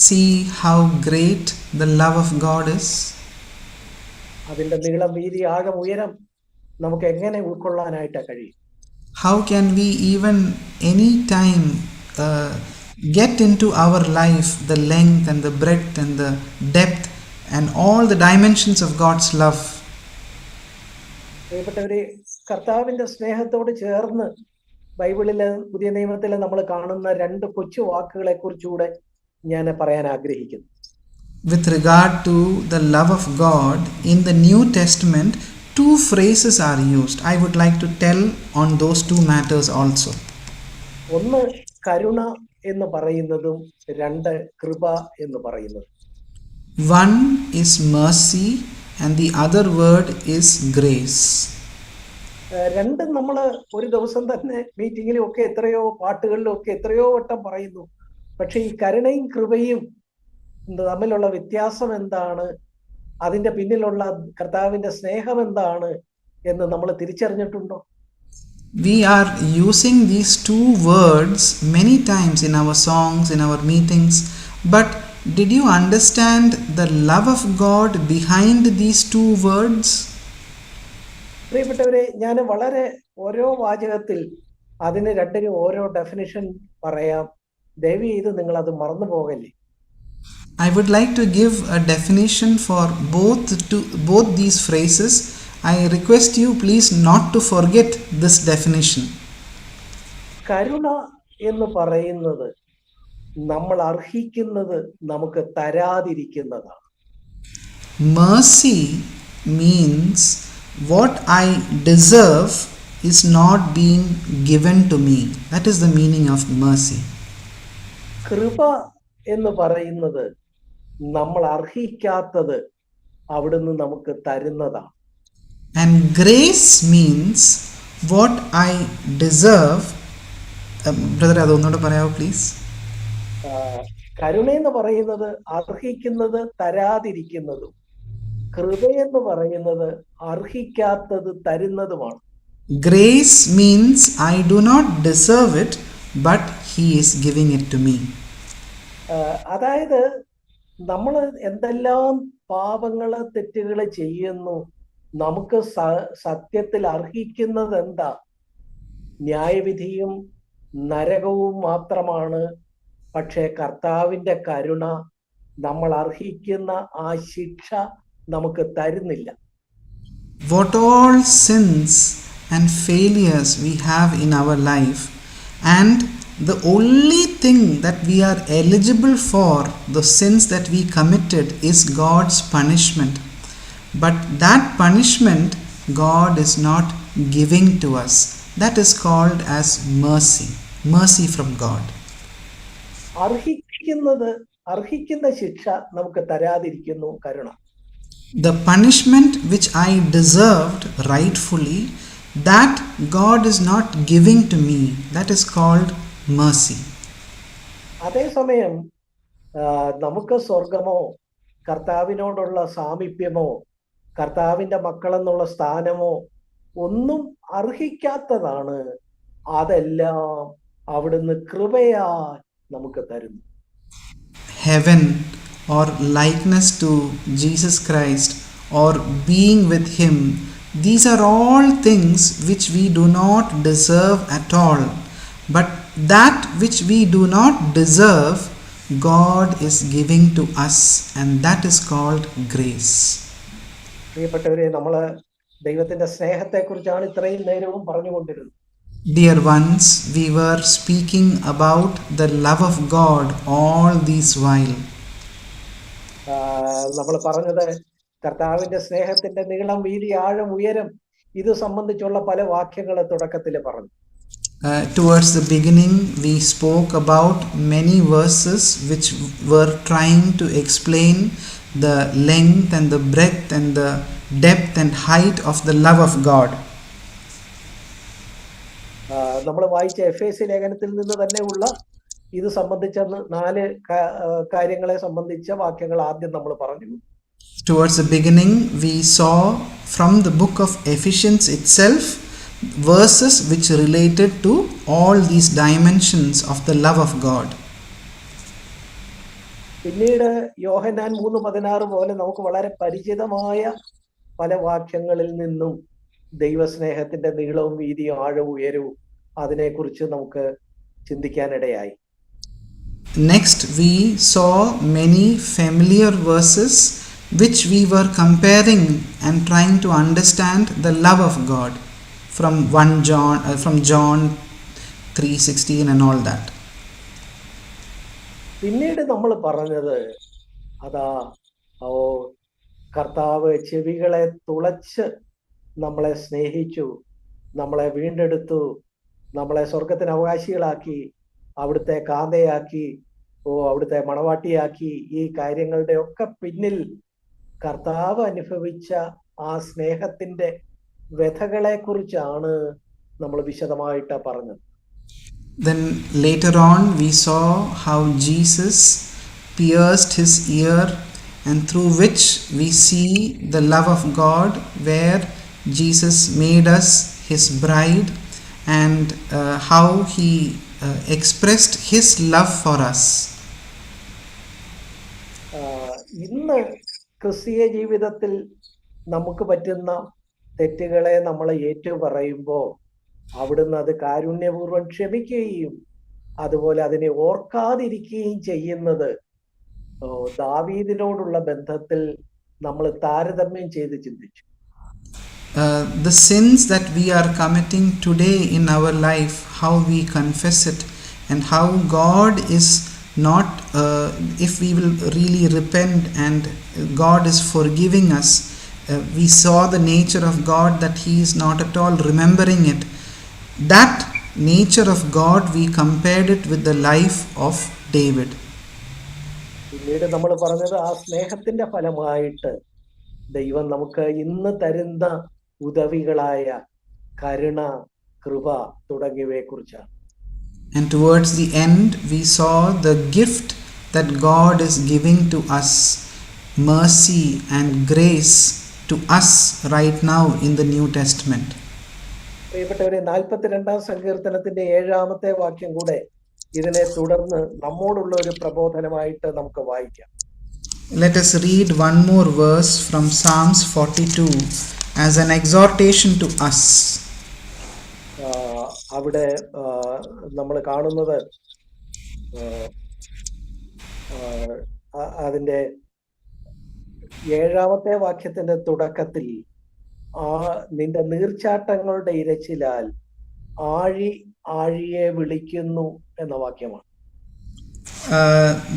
See how great the love of God is. അതിന്റെ നീളം, വീതി, ആഴം, ഉയരം നമുക്ക് എങ്ങനെ ഉൾക്കൊള്ളാനായിട്ട് കഴിയും? How can we even any time get into our life the length and the breadth and the depth and all the dimensions of God's love? പ്രിയപ്പെട്ടവരെ, കർത്താവിന്റെ സ്നേഹത്തോട് ചേർന്ന് ബൈബിളിലെ പുതിയ നിയമത്തിലെ നമ്മൾ കാണുന്ന 2 കൊച്ചു വാക്കുകളെ കുറിച്ചുകൂടെ ഞാൻ പറയാൻ ആഗ്രഹിക്കുന്നു. With regard to the love of God, in the New Testament, two phrases are used. I would like to tell on those two matters also. ഒന്ന് കരുണ എന്ന് പറയുന്നതും രണ്ട് കൃപ എന്ന് പറയുന്നതും. One is mercy and the other word is grace. രണ്ടും നമ്മൾ ഒരു ദിവസം തന്നെ മീറ്റിങ്ങിലും ഒക്കെ എത്രയോ പാട്ടുകളിലും ഒക്കെ എത്രയോ വട്ടം പറയുന്നു. പക്ഷെ ഈ കരുണയും കൃപയും തമ്മിലുള്ള വ്യത്യാസം എന്താണ്, അതിന്റെ പിന്നിലുള്ള കർത്താവിന്റെ സ്നേഹം എന്താണ് എന്ന് നമ്മൾ തിരിച്ചറിഞ്ഞിട്ടുണ്ടോ? We are using these two words many times in our songs, in our meetings, but did you understand the love of God behind these two words? പ്രിയപ്പെട്ടവരെ, ഞാൻ വളരെ ഓരോ വാചകത്തിൽ അതിന് രണ്ടിനും ഓരോ ഡെഫിനിഷൻ പറയാം. ദയവ് ചെയ്ത് നിങ്ങൾ അത് മറന്നു പോകല്ലേ. I would like to give a definition for both these phrases. I request you please not to forget this definition. കരുണ എന്ന് പറയുന്നത് നമ്മൾ അർഹിക്കുന്നത് നമുക്ക് തരാതിരിക്കുന്നതാണ്. Mercy means what I deserve is not being given to me. That is the meaning of mercy. കൃപ എന്ന് പറയുന്നത് നമ്മൾ അർഹിക്കാത്തത് അവിടുന്ന് നമുക്ക് തരുന്നതാണ്. And grace means what I deserve. Brother, അതൊന്നുകൂടെ പറയാമോ പ്ലീസ്? കരുണ എന്ന് പറയുന്നത് അർഹിക്കുന്നത് തരാതിരിക്കുന്നതും, കൃപയെന്ന് പറയുന്നത് അർഹിക്കാത്തത് തരുന്നതുമാണ്. Grace means I do not deserve it, but He is giving it to me. അതായത് നമ്മൾ എന്തെല്ലാം പാപങ്ങള് തെറ്റുകള് ചെയ്യുന്നു, നമുക്ക് സത്യത്തിൽ അർഹിക്കുന്നത് എന്താ? ന്യായവിധിയും നരകവും മാത്രമാണ്. പക്ഷേ കർത്താവിന്റെ കരുണ നമ്മൾ അർഹിക്കുന്ന ആ ശിക്ഷ നമുക്ക് തരുന്നില്ല. What all sins and failures we have in our life, and the only thing that we are eligible for, the sins that we committed, is God's punishment. But that punishment God is not giving to us. That is called as mercy. Mercy from God. അർഹിക്കുന്ന ശിക്ഷ നമുക്ക് തരാതിരിക്കുന്നു കരുണ. The punishment which I deserved rightfully, that God is not giving to me. That is called mercy. അതേസമയം നമുക്ക് സ്വർഗമോ കർത്താവിനോടുള്ള സാമീപ്യമോ കർത്താവിന്റെ മക്കളെന്നുള്ള സ്ഥാനമോ ഒന്നും അർഹിക്കാത്തതാണ്. അതെല്ലാം അവിടുന്ന് കൃപയാൽ നമുക്ക് തരുന്നു. Heaven or likeness to Jesus Christ or being with Him, these are all things which we do not deserve at all. But that which we do not deserve, God is giving to us, and that is called grace. പ്രിയപ്പെട്ടവരെ, നമ്മൾ ദൈവത്തിന്റെ സ്നേഹത്തെക്കുറിച്ചാണ് ഇത്രയും നേരവും പറഞ്ഞുകൊണ്ടിരുന്നത്. Dear ones, we were speaking about the love of God all this while. നമ്മൾ പറഞ്ഞത് കർത്താവിന്റെ സ്നേഹത്തിന്റെ നീളം, വീതി, ആഴം, ഉയരം ഇത് സംബന്ധിച്ചുള്ള പല വാക്യങ്ങൾ തുടക്കത്തിൽ പറഞ്ഞു. Towards the beginning, we spoke about many verses which were trying to explain the length and the breadth and the depth and height of the love of God. നമ്മൾ വായിച്ച എഫേസ്യ ലേഖനത്തിൽ നിന്ന് തന്നെയുള്ള ഇത് സംബന്ധിച്ച 4 കാര്യങ്ങളെ സംബന്ധിച്ച വാക്യങ്ങൾ ആദ്യം നമ്മൾ പറഞ്ഞു. Towards the beginning, we saw from the book of Ephesians itself verses which related to all these dimensions of the love of God. പിന്നീട് യോഹന്നാൻ 3:16 പോലെ നമുക്ക് വളരെ പരിചിതമായ പല വാക്യങ്ങളിൽ നിന്നും ദൈവസ്നേഹത്തിന്റെ നീളവും വീതിയും ആഴവും ഉയരവും അതിനെക്കുറിച്ച് നമുക്ക് ചിന്തിക്കാനിടയായി. Next, we saw many familiar verses which we were comparing and trying to understand the love of God from John 3:16 and all that. പിന്നീട് നമ്മൾ പറഞ്ഞത് അതാ ഓ കർത്താവ് ചെവികളെ തുളച്ച് നമ്മളെ സ്നേഹിച്ചു, നമ്മളെ വീണ്ടെടുത്തു, നമ്മളെ സ്വർഗത്തിന് അവകാശികളാക്കി, അവിടുത്തെ കാന്തയാക്കി, അവിടുത്തെ മണവാട്ടിയാക്കി. ഈ കാര്യങ്ങളുടെ ഒക്കെ പിന്നിൽ കർത്താവ് അനുഭവിച്ച ആ സ്നേഹത്തിന്റെ വ്യഥകളെ കുറിച്ചാണ് നമ്മൾ വിശദമായിട്ട് പറഞ്ഞത്. Then later on we saw how Jesus pierced his ear, and through which we see the love of God, where Jesus made us his bride, and how he expressed his love for us. ഇന്ന് ക്രിസ്തീയ ജീവിതത്തിൽ നമുക്ക് പറ്റുന്ന തെറ്റുകളെ നമ്മൾ ഏറ്റുപറയുമ്പോൾ അവിടുന്ന് അത് കാരുണ്യപൂർവ്വം ക്ഷമിക്കുകയും അതുപോലെ അതിനെ ഓർക്കാതിരിക്കുകയും ചെയ്യുന്നത് ദാവീദിനോടുള്ള ബന്ധത്തിൽ നമ്മൾ താരതമ്യം ചെയ്ത് ചിന്തിച്ചു. The sins that we are committing today in our life, how we confess it, and how God is not, if we will really repent and God is forgiving us, we saw the nature of God, that he is not at all remembering it. That nature of God, we compared it with the life of David. പിന്നീട് നമ്മൾ പറഞ്ഞത് ആ സ്നേഹത്തിന്റെ ഫലമായിട്ട് ദൈവം നമുക്ക് ഇന്ന് തരുന്ന ഉദവികളായ കരുണ, കൃപ തുടങ്ങിയവയെ കുറിച്ചാണ്. And towards the end we saw the gift that God is giving to us, mercy and grace to us right now in the New Testament. പ്രിയപ്പെട്ടവരെ, 42-ാം സങ്കീർത്തനത്തിന്റെ 7-ാമത്തെ വാക്യം കൂടെ ഇതിനെ തുടർന്ന് നമ്മോടുള്ള ഒരു പ്രബോധനമായിട്ട് നമുക്ക് വായിക്കാം. Let us read one more verse from Psalms 42 as an exhortation to us. അവിടെ നമ്മൾ കാണുന്നത് അതിന്റെ 7-ാമത്തെ വാക്യത്തിന്റെ തുടക്കത്തിൽ നിന്റെ നീർച്ചാട്ടങ്ങളുടെ ഇരച്ചിലാൽ ആഴി ആഴിയെ വിളിക്കുന്നു എന്ന വാക്യമാണ്.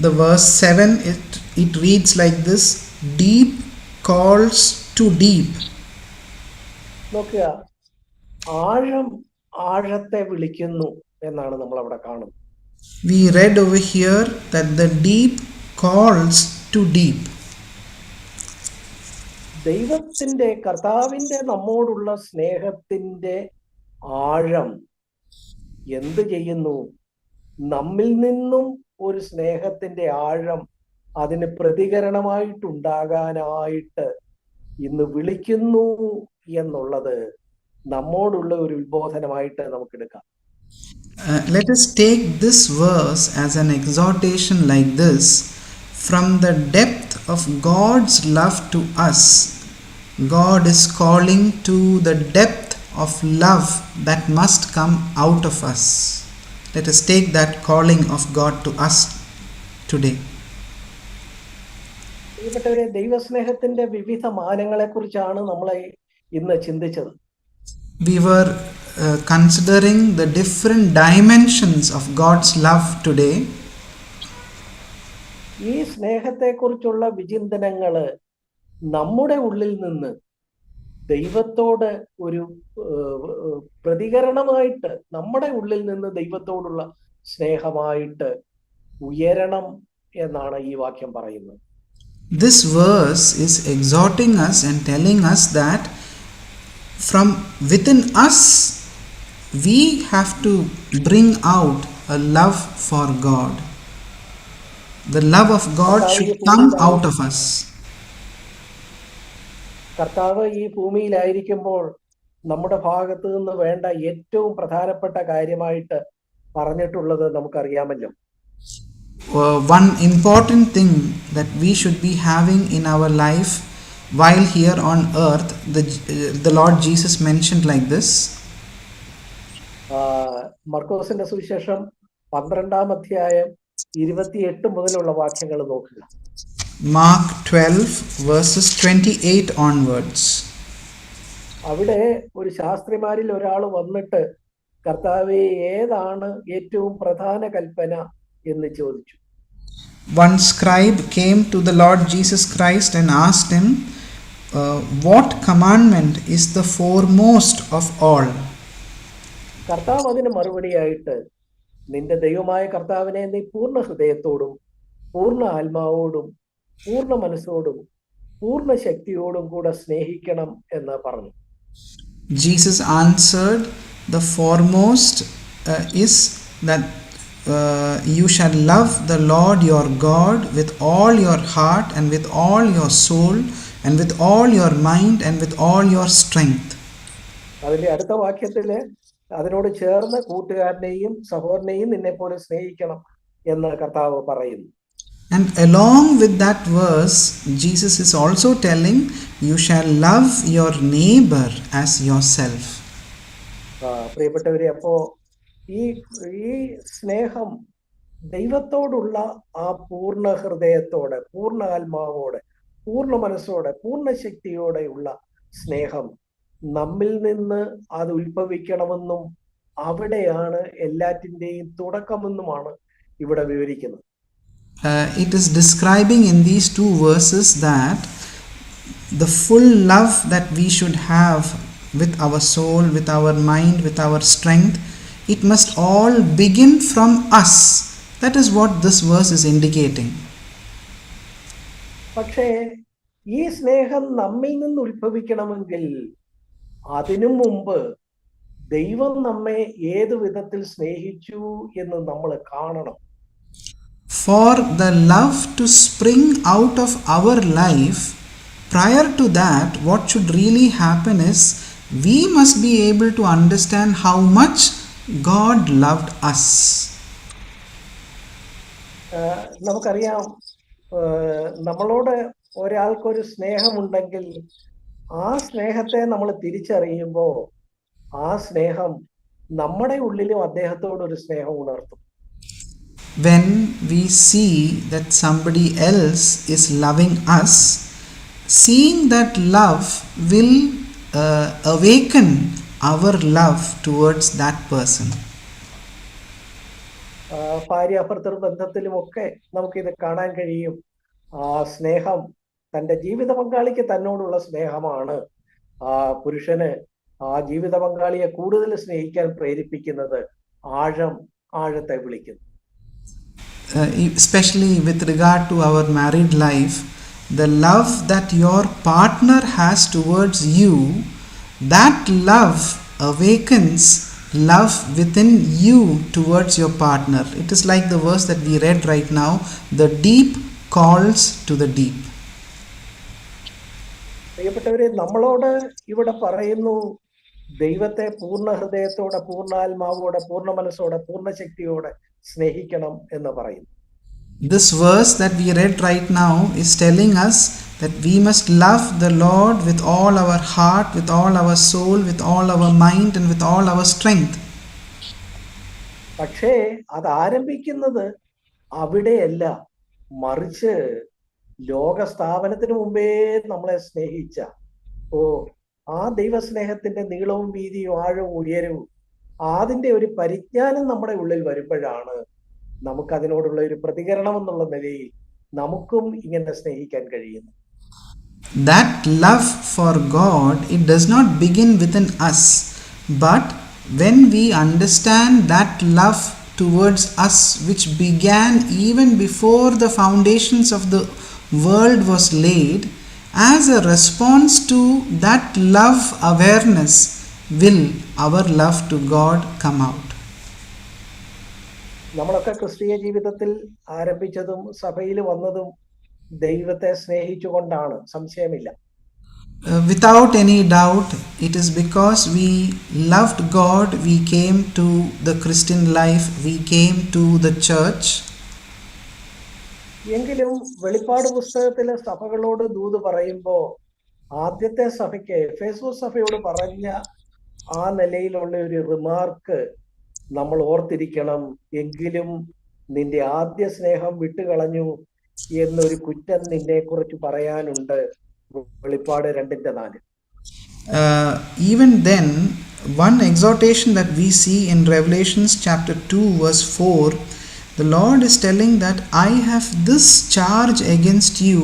The verse 7, it reads like this: deep calls to deep. നോക്കുക, ആഴം ആഴത്തെ വിളിക്കുന്നു എന്നാണ് നമ്മൾ അവിടെ കാണുന്നത്. We read over here that the deep calls to deep. ദൈവത്തിന്റെ, കർത്താവിന്റെ നമ്മോടുള്ള സ്നേഹത്തിന്റെ ആഴം എന്ത് ചെയ്യുന്നു? നമ്മിൽ നിന്നും ഒരു സ്നേഹത്തിന്റെ ആഴം അതിന് പ്രതികരണമായിട്ടുണ്ടാകാനായിട്ട് ഇന്ന് വിളിക്കുന്നു എന്നുള്ളത് നമ്മോടുള്ള ഒരു ഉത്ബോധനമായിട്ട് നമുക്ക് എടുക്കാം. Let us take this verse as an exhortation like this: from the depth of God's love to us, God is calling to the depth of love that must come out of us. Let us take that calling of God to us today. പ്രിയപ്പെട്ടവരെ, ദൈവസ്നേഹത്തിന്റെ വിവിധ മാനങ്ങളെ കുറിച്ചാണ് നമ്മൾ ഇന്ന് ചിന്തിച്ചത്. We were considering the different dimensions of God's love today. ഈ സ്നേഹത്തെക്കുറിച്ചുള്ള വിചിന്തനങ്ങള് നമ്മുടെ ഉള്ളിൽ നിന്ന് ദൈവത്തോട് ഒരു പ്രതികരണമായിട്ട്, നമ്മുടെ ഉള്ളിൽ നിന്ന് ദൈവത്തോടുള്ള സ്നേഹമായിട്ട് ഉയരണം എന്നാണ് ഈ വാക്യം പറയുന്നത്. This verse is exhorting us and telling us that from within us we have to bring out a love for God. The love of God should come out of us. കർത്താവ് ഈ ഭൂമിയിലായിരിക്കുമ്പോൾ നമ്മുടെ ഭാഗത്ത് നിന്ന് വേണ്ട ഏറ്റവും പ്രധാനപ്പെട്ട കാര്യമായിട്ട് പറഞ്ഞിട്ടുള്ളത് നമുക്കറിയാമല്ലോ. One important thing that we should be having in our life while here on earth, the Lord Jesus mentioned like this. മർക്കോസിന്റെ സുവിശേഷം 12-ാം അധ്യായം 28 മുതലുള്ള വാക്യങ്ങൾ നോക്കുക. Mark 12 verses 28 onwards. അവിടെ ഒരു ശാസ്ത്രിമാരിൽ ഒരാൾ വന്നിട്ട് കർത്താവേ, ഏതാണ് ഏറ്റവും പ്രധാന കൽപ്പന എന്ന് ചോദിച്ചു. one scribe came to the Lord Jesus Christ and asked him, what commandment is the foremost of all? കർത്താവ് അതിന് മറുപടിയായിട്ട്, നിന്റെ ദൈവമായ കർത്താവിനെ നീ പൂർണ്ണ ഹൃദയത്തോടും പൂർണ്ണ ആത്മാവോടും പൂർണ്ണ മനസ്സോടും പൂർണ്ണ ശക്തിയോടും കൂടെ സ്നേഹിക്കണം എന്ന് പറഞ്ഞു. Jesus answered, the foremost is that you shall love the Lord your God with all your heart and with all your soul and with all your mind and with all your strength. അതിന്റെ അടുത്ത വാക്യത്തില് അതിനോട് ചേർന്ന് കൂട്ടുകാരനെയും സഹോദരനെയും നിന്നെ പോലെ സ്നേഹിക്കണം എന്ന് കർത്താവ് പറയുന്നു. And along with that verse, Jesus is also telling, you shall love your neighbor as yourself. പ്രിയപ്പെട്ടവരെ, അപ്പോ ഈ സ്നേഹം ദൈവത്തോടുള്ള ആ പൂർണ്ണ ഹൃദയത്തോടെ, പൂർണ്ണ ആത്മാവോടെ, പൂർണ്ണ മനസ്സോടെ, പൂർണ്ണ ശക്തിയോടെയുള്ള സ്നേഹം നമ്മിൽ നിന്ന് അത് ഉത്ഭവിക്കണമെന്നും അവിടെയാണ് എല്ലാറ്റിൻ്റെയും തുടക്കമെന്നുമാണ് ഇവിടെ വിവരിക്കുന്നത്. It is describing in these two verses that the full love that we should have with our soul, with our mind, with our strength, it must all begin from us. That is what this verse is indicating. പക്ഷേ ഈ സ്നേഹം നമ്മിൽ നിന്ന് ഉത്ഭവിക്കണമെങ്കിൽ അതിനു മുമ്പ് ദൈവം നമ്മെ ഏതു വിധത്തിൽ സ്നേഹിച്ചു എന്ന് നമ്മൾ കാണണം. For the love to spring out of our life, prior to that, what should really happen is we must be able to understand how much God loved us. നമുക്കറിയാം, നമ്മളോട് ഒരാൾക്കൊരു സ്നേഹമുണ്ടെങ്കിൽ ആ സ്നേഹത്തെ നമ്മൾ തിരിച്ചറിയുമ്പോൾ ആ സ്നേഹം നമ്മുടെ ഉള്ളിലും അദ്ദേഹത്തോടൊരു സ്നേഹം ഉണർത്തും. When we see that somebody else is loving us, seeing that love will awaken our love towards that person. ഭാര്യാഭർത്തൃ ബന്ധത്തിലുമൊക്കെ നമുക്കിത് കാണാൻ കഴിയും. ആ സ്നേഹം തൻ്റെ ജീവിത പങ്കാളിക്ക് തന്നോടുള്ള സ്നേഹമാണ് ആ പുരുഷന് ആ ജീവിത പങ്കാളിയെ കൂടുതൽ സ്നേഹിക്കാൻ പ്രേരിപ്പിക്കുന്നത്, ആഴത്തെ വിളിക്കുന്നു. Especially with regard to our married life, the love that your partner has towards you, that love awakens love within you towards your partner. It is like the verse that we read right now, the deep calls to the deep. പ്രിയപ്പെട്ടവരെ, നമ്മളോട് ഇവിടെ പറയുന്നു ദൈവത്തെ പൂർണ്ണ ഹൃദയത്തോടെ, പൂർണ്ണാത്മാവോടെ, പൂർണ്ണ മനസ്സോടെ, പൂർണ്ണ ശക്തിയോടെ സ്നേഹിക്കണം എന്ന് പറയുന്നു. This verse that we read right now is telling us that we must love the Lord with all our heart, with all our soul, with all our mind and with all our strength. പക്ഷേ അത് ആരംഭിക്കുന്നത് അവിടെയല്ല, മറിച്ച് ലോക സ്ഥാപനത്തിന് മുമ്പേ നമ്മളെ സ്നേഹിച്ച ആ ദൈവസ്നേഹത്തിന്റെ നീളവും വീതിയും ആഴവും ഉയരവും അതിന്റെ ഒരു പരിജ്ഞാനം നമ്മുടെ ഉള്ളിൽ വരുമ്പോഴാണ് നമുക്കതിനോടുള്ള ഒരു പ്രതികരണം എന്നുള്ള നിലയിൽ നമുക്കും ഇങ്ങനെ സ്നേഹിക്കാൻ കഴിയുന്നു. That love for God, it does not begin within us, but when we understand that love towards us which began even before the foundations of the world was laid, as a response to that love awareness will our love to God come out. നമ്മളൊക്കെ ക്രിസ്തീയ ജീവിതത്തിൽ ആരംഭിച്ചതും സഭയിൽ വന്നതും ദൈവത്തെ സ്നേഹിച്ചുകൊണ്ടാണ്, സംശയമില്ല. Without any doubt, it is because we loved God, we came to the Christian life, we came to the church. എങ്കിലും വെളിപ്പാട് പുസ്തകത്തിലെ സഭകളോട് ദൂത് പറയുമ്പോൾ ആദ്യത്തെ സഭയ്ക്ക്, എഫേസോസ് സഭയോട് പറഞ്ഞ ആ നിലയിലുള്ള ഒരു റിമാർക്ക് നമ്മൾ ഓർത്തിരിക്കണം. എങ്കിലും നിന്റെ ആദ്യ സ്നേഹം വിട്ടുകളഞ്ഞു എന്നൊരു കുറ്റം നിന്നെ കുറിച്ച് പറയാനുണ്ട്. വെളിപ്പാട് 2:4. Even then, one exhortation that we see in Revelations chapter 2 verse 4, The Lord is telling that I have this charge against you,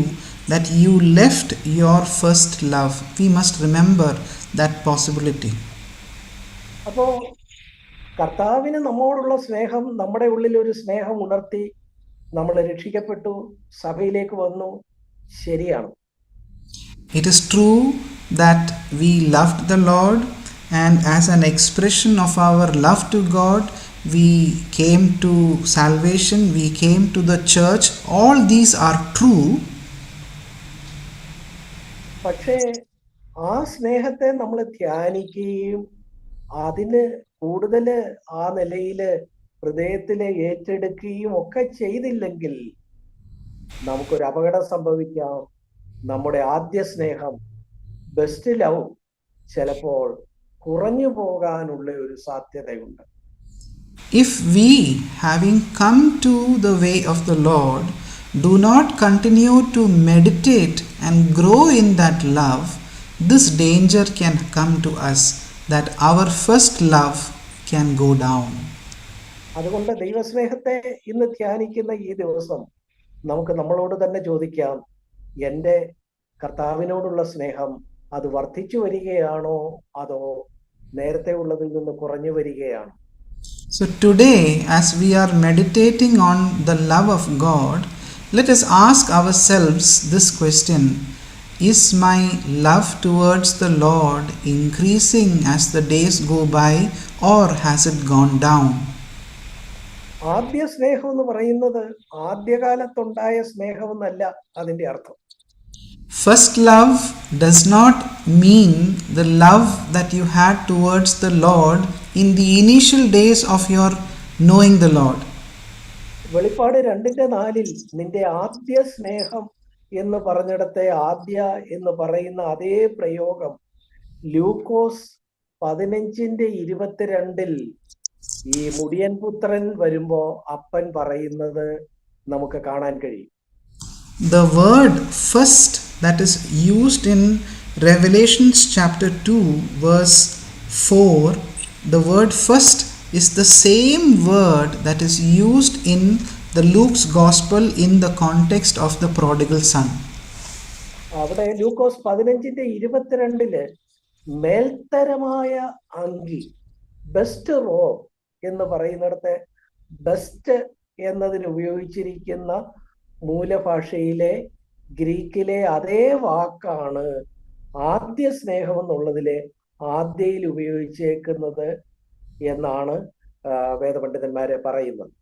that you left your first love. We must remember that possibility. അപ്പോ കർത്താവിന് നമ്മോടുള്ള സ്നേഹം, നമ്മുടെ ഉള്ളിൽ ഒരു സ്നേഹം ഉണർത്തി, നമ്മൾ രക്ഷിക്കപ്പെട്ടു, സഭയിലേക്ക് വന്നു, ശരിയാണ്. It is true that we loved the Lord, and as an expression of our love to God, we came to salvation, we came to the church. All these are true. പക്ഷേ ആ സ്നേഹത്തെ നമ്മൾ ധ്യാനിക്കുകയും അതിന് കൂടുതൽ ആ നിലയിൽ ഹൃദയത്തിൽ ഏറ്റെടുക്കുകയും ഒക്കെ ചെയ്തില്ലെങ്കിൽ നമുക്കൊരു അപകടം സംഭവിക്കാം. നമ്മുടെ ആദ്യ സ്നേഹം, ബെസ്റ്റ് ലവ്, ചിലപ്പോൾ കുറഞ്ഞു പോകാനുള്ള ഒരു സാധ്യതയുണ്ട്. If we, having come to the way of the Lord, do not continue to meditate and grow in that love, this danger can come to us, that our first love can go down. അതുകൊണ്ട് ദൈവസ്നേഹത്തെ ഇന്ന് ധ്യാനിക്കുന്ന ഈ ദിവസം നമുക്ക് നമ്മളോട് തന്നെ ചോദിക്കാം, എൻ്റെ കർത്താവിനോടുള്ള സ്നേഹം അത് വർദ്ധിച്ചു വരികയാണോ, അതോ നേരത്തെ ഉള്ളതിൽ നിന്ന് കുറഞ്ഞു വരികയാണോ? So today, as we are meditating on the love of God, let us ask ourselves this question: is my love towards the Lord increasing as the days go by, or has it gone down? ആദ്യ സ്നേഹം എന്ന് പറയുന്നത് ആദ്യകാലത്തുണ്ടായ സ്നേഹമെന്നല്ല അതിന്റെ അർത്ഥം. First love does not mean the love that you had towards the Lord in the initial days of your knowing the Lord. വെളിപ്പാട് 2:4 നിന്റെ ആദ്യ സ്നേഹം എന്ന് പറഞ്ഞിടത്തെ ആദ്യ എന്ന് പറയുന്ന അതേ പ്രയോഗം ലൂക്കോസ് 15:22 ഈ മുടിയൻ പുത്രൻ വരുമ്പോ അപ്പൻ പറയുന്നത് നമുക്ക് കാണാൻ കഴിയും. The word first that is used in Revelations chapter 2 verse 4, the word first is the same word that is used in the Luke's gospel in the context of the prodigal son. അവിടെ ലൂക്കോസ് 15:22 മേൽത്തരമായ അങ്കി, best Rob എന്ന് പറയുന്നിടത്തെ best എന്നതിന് ഉപയോഗിച്ചിരിക്കുന്ന മൂലഭാഷയിലെ ഗ്രീക്കിലെ അതേ വാക്കാണ് ആദ്യ സ്നേഹം എന്നുള്ളതിലെ ആദ്യയിൽ ഉപയോഗിച്ചേക്കുന്നത് എന്നാണ് വേദപണ്ഡിതന്മാരെ പറയുന്നത്.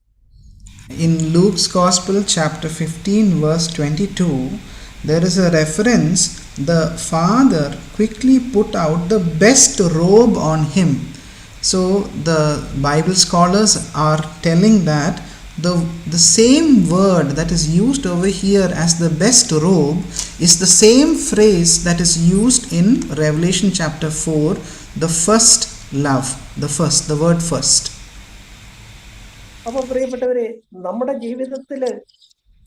In Luke's Gospel chapter 15 verse 22, there is a reference, the father quickly put out the best robe on him. So the Bible scholars are telling that the same word that is used over here as the best robe is the same phrase that is used in Revelation chapter 4, the first love, the word first. അപ്പൊ പ്രിയപ്പെട്ടവരെ, നമ്മുടെ ജീവിതത്തില്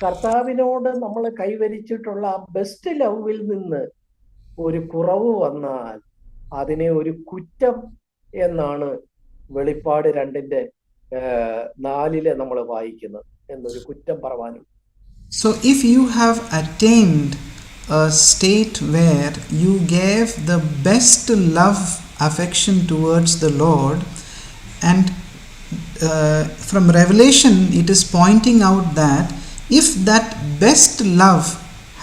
കർത്താവിനോട് നമ്മൾ കൈവരിച്ചിട്ടുള്ള best ലവിൽ നിന്ന് ഒരു കുറവ് വന്നാൽ അതിനെ ഒരു കുറ്റം എന്നാണ് വെളിപ്പാട് 2:4 നമ്മൾ വായിക്കുന്നത്, എന്നൊരു കുറ്റം പറവാനും. So if you have attained a state where you gave the best love, affection towards the Lord, and from Revelation it is pointing out that if that best love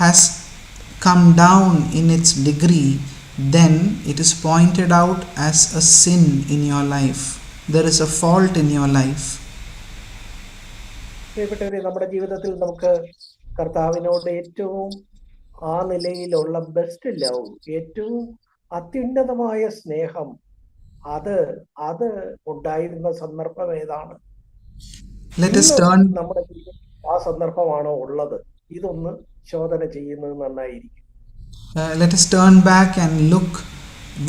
has come down in its degree, then it is pointed out as a sin in your life. There is a fault in your life. നമ്മുടെ ജീവിതത്തിൽ നമുക്ക് കർത്താവിനോട് ഏറ്റവും ആ നിലയിലുള്ള best love, ഏറ്റവും അത്യുന്നതമായ സ്നേഹം അത് ഉണ്ടായിരുന്ന സന്ദർഭം ഏതാണ്? നമ്മുടെ ആ സന്ദർഭമാണോ ഉള്ളത്? ഇതൊന്ന് ചോദന ചെയ്യുന്നത് നന്നായിരിക്കും. Let us turn back and look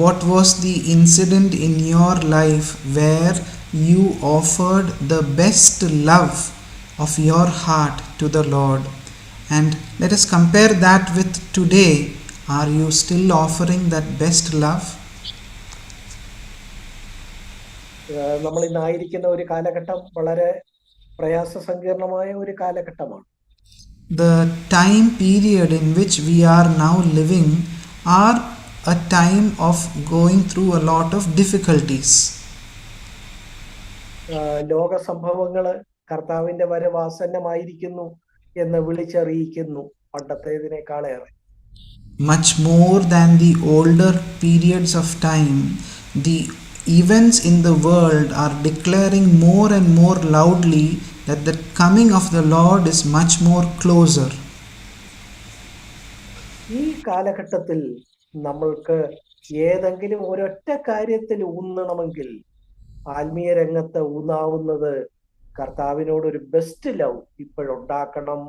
what was the incident in your life where you offered the best love of your heart to the Lord, and let us compare that with today. Are you still offering that best love? നമ്മൾ ഇന്നായിരിക്കുന്ന ഒരു കാലഘട്ടം വളരെ പ്രയാസ സങ്കീർണമായ ഒരു കാലഘട്ടമാണ്. The time period in which we are now living are a time of going through a lot of difficulties. ലോക സംഭവങ്ങള് കർത്താവിന്റെ വരവാസന്നമായിരിക്കുന്നു എന്ന് വിളിച്ചറിയിക്കുന്നു പണ്ടത്തേതിനേക്കാളേറെ. Much more than the older periods of time, the events in the world are declaring more and more loudly that the coming of the Lord is much more closer. ഈ കാലഘട്ടത്തിൽ നമ്മൾക്ക് ഏതെങ്കിലും ഒരൊറ്റ കാര്യത്തിൽ ഊന്നണമെങ്കിൽ ആത്മീയ രംഗത്ത് ഊന്നാവുന്നത് കർത്താവിനോട് ഒരു ബെസ്റ്റ് ലവ് ഇപ്പോഴുണ്ടാക്കണം,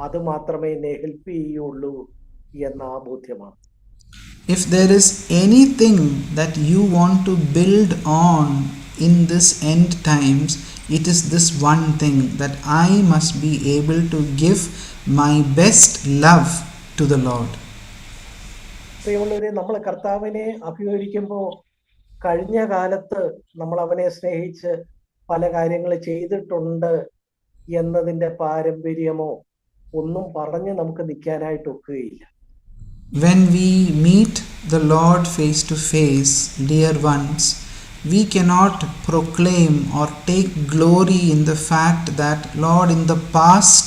അത് മാത്രമേ എന്നെ ഹെൽപ്പ് ചെയ്യുള്ളൂ എന്ന ആ ബോധ്യമാണ്. If there is anything that you want to build on in this end times, it is this one thing, that I must be able to give my best love to the Lord. പ്രിയമുള്ളവരെ, നമ്മൾ കർത്താവിനെ അഭിമുഖീകരിക്കുമ്പോൾ കഴിഞ്ഞ കാലത്ത് നമ്മൾ അവനെ സ്നേഹിച്ച് പല കാര്യങ്ങൾ ചെയ്തിട്ടുണ്ട് എന്നതിൻ്റെ പാരമ്പര്യമോ ഒന്നും പറഞ്ഞ് നമുക്ക് നിൽക്കാനായിട്ട് ഒക്കുകയില്ല. When we meet the Lord face to face, dear ones, we cannot proclaim or take glory in the fact that, Lord, in the past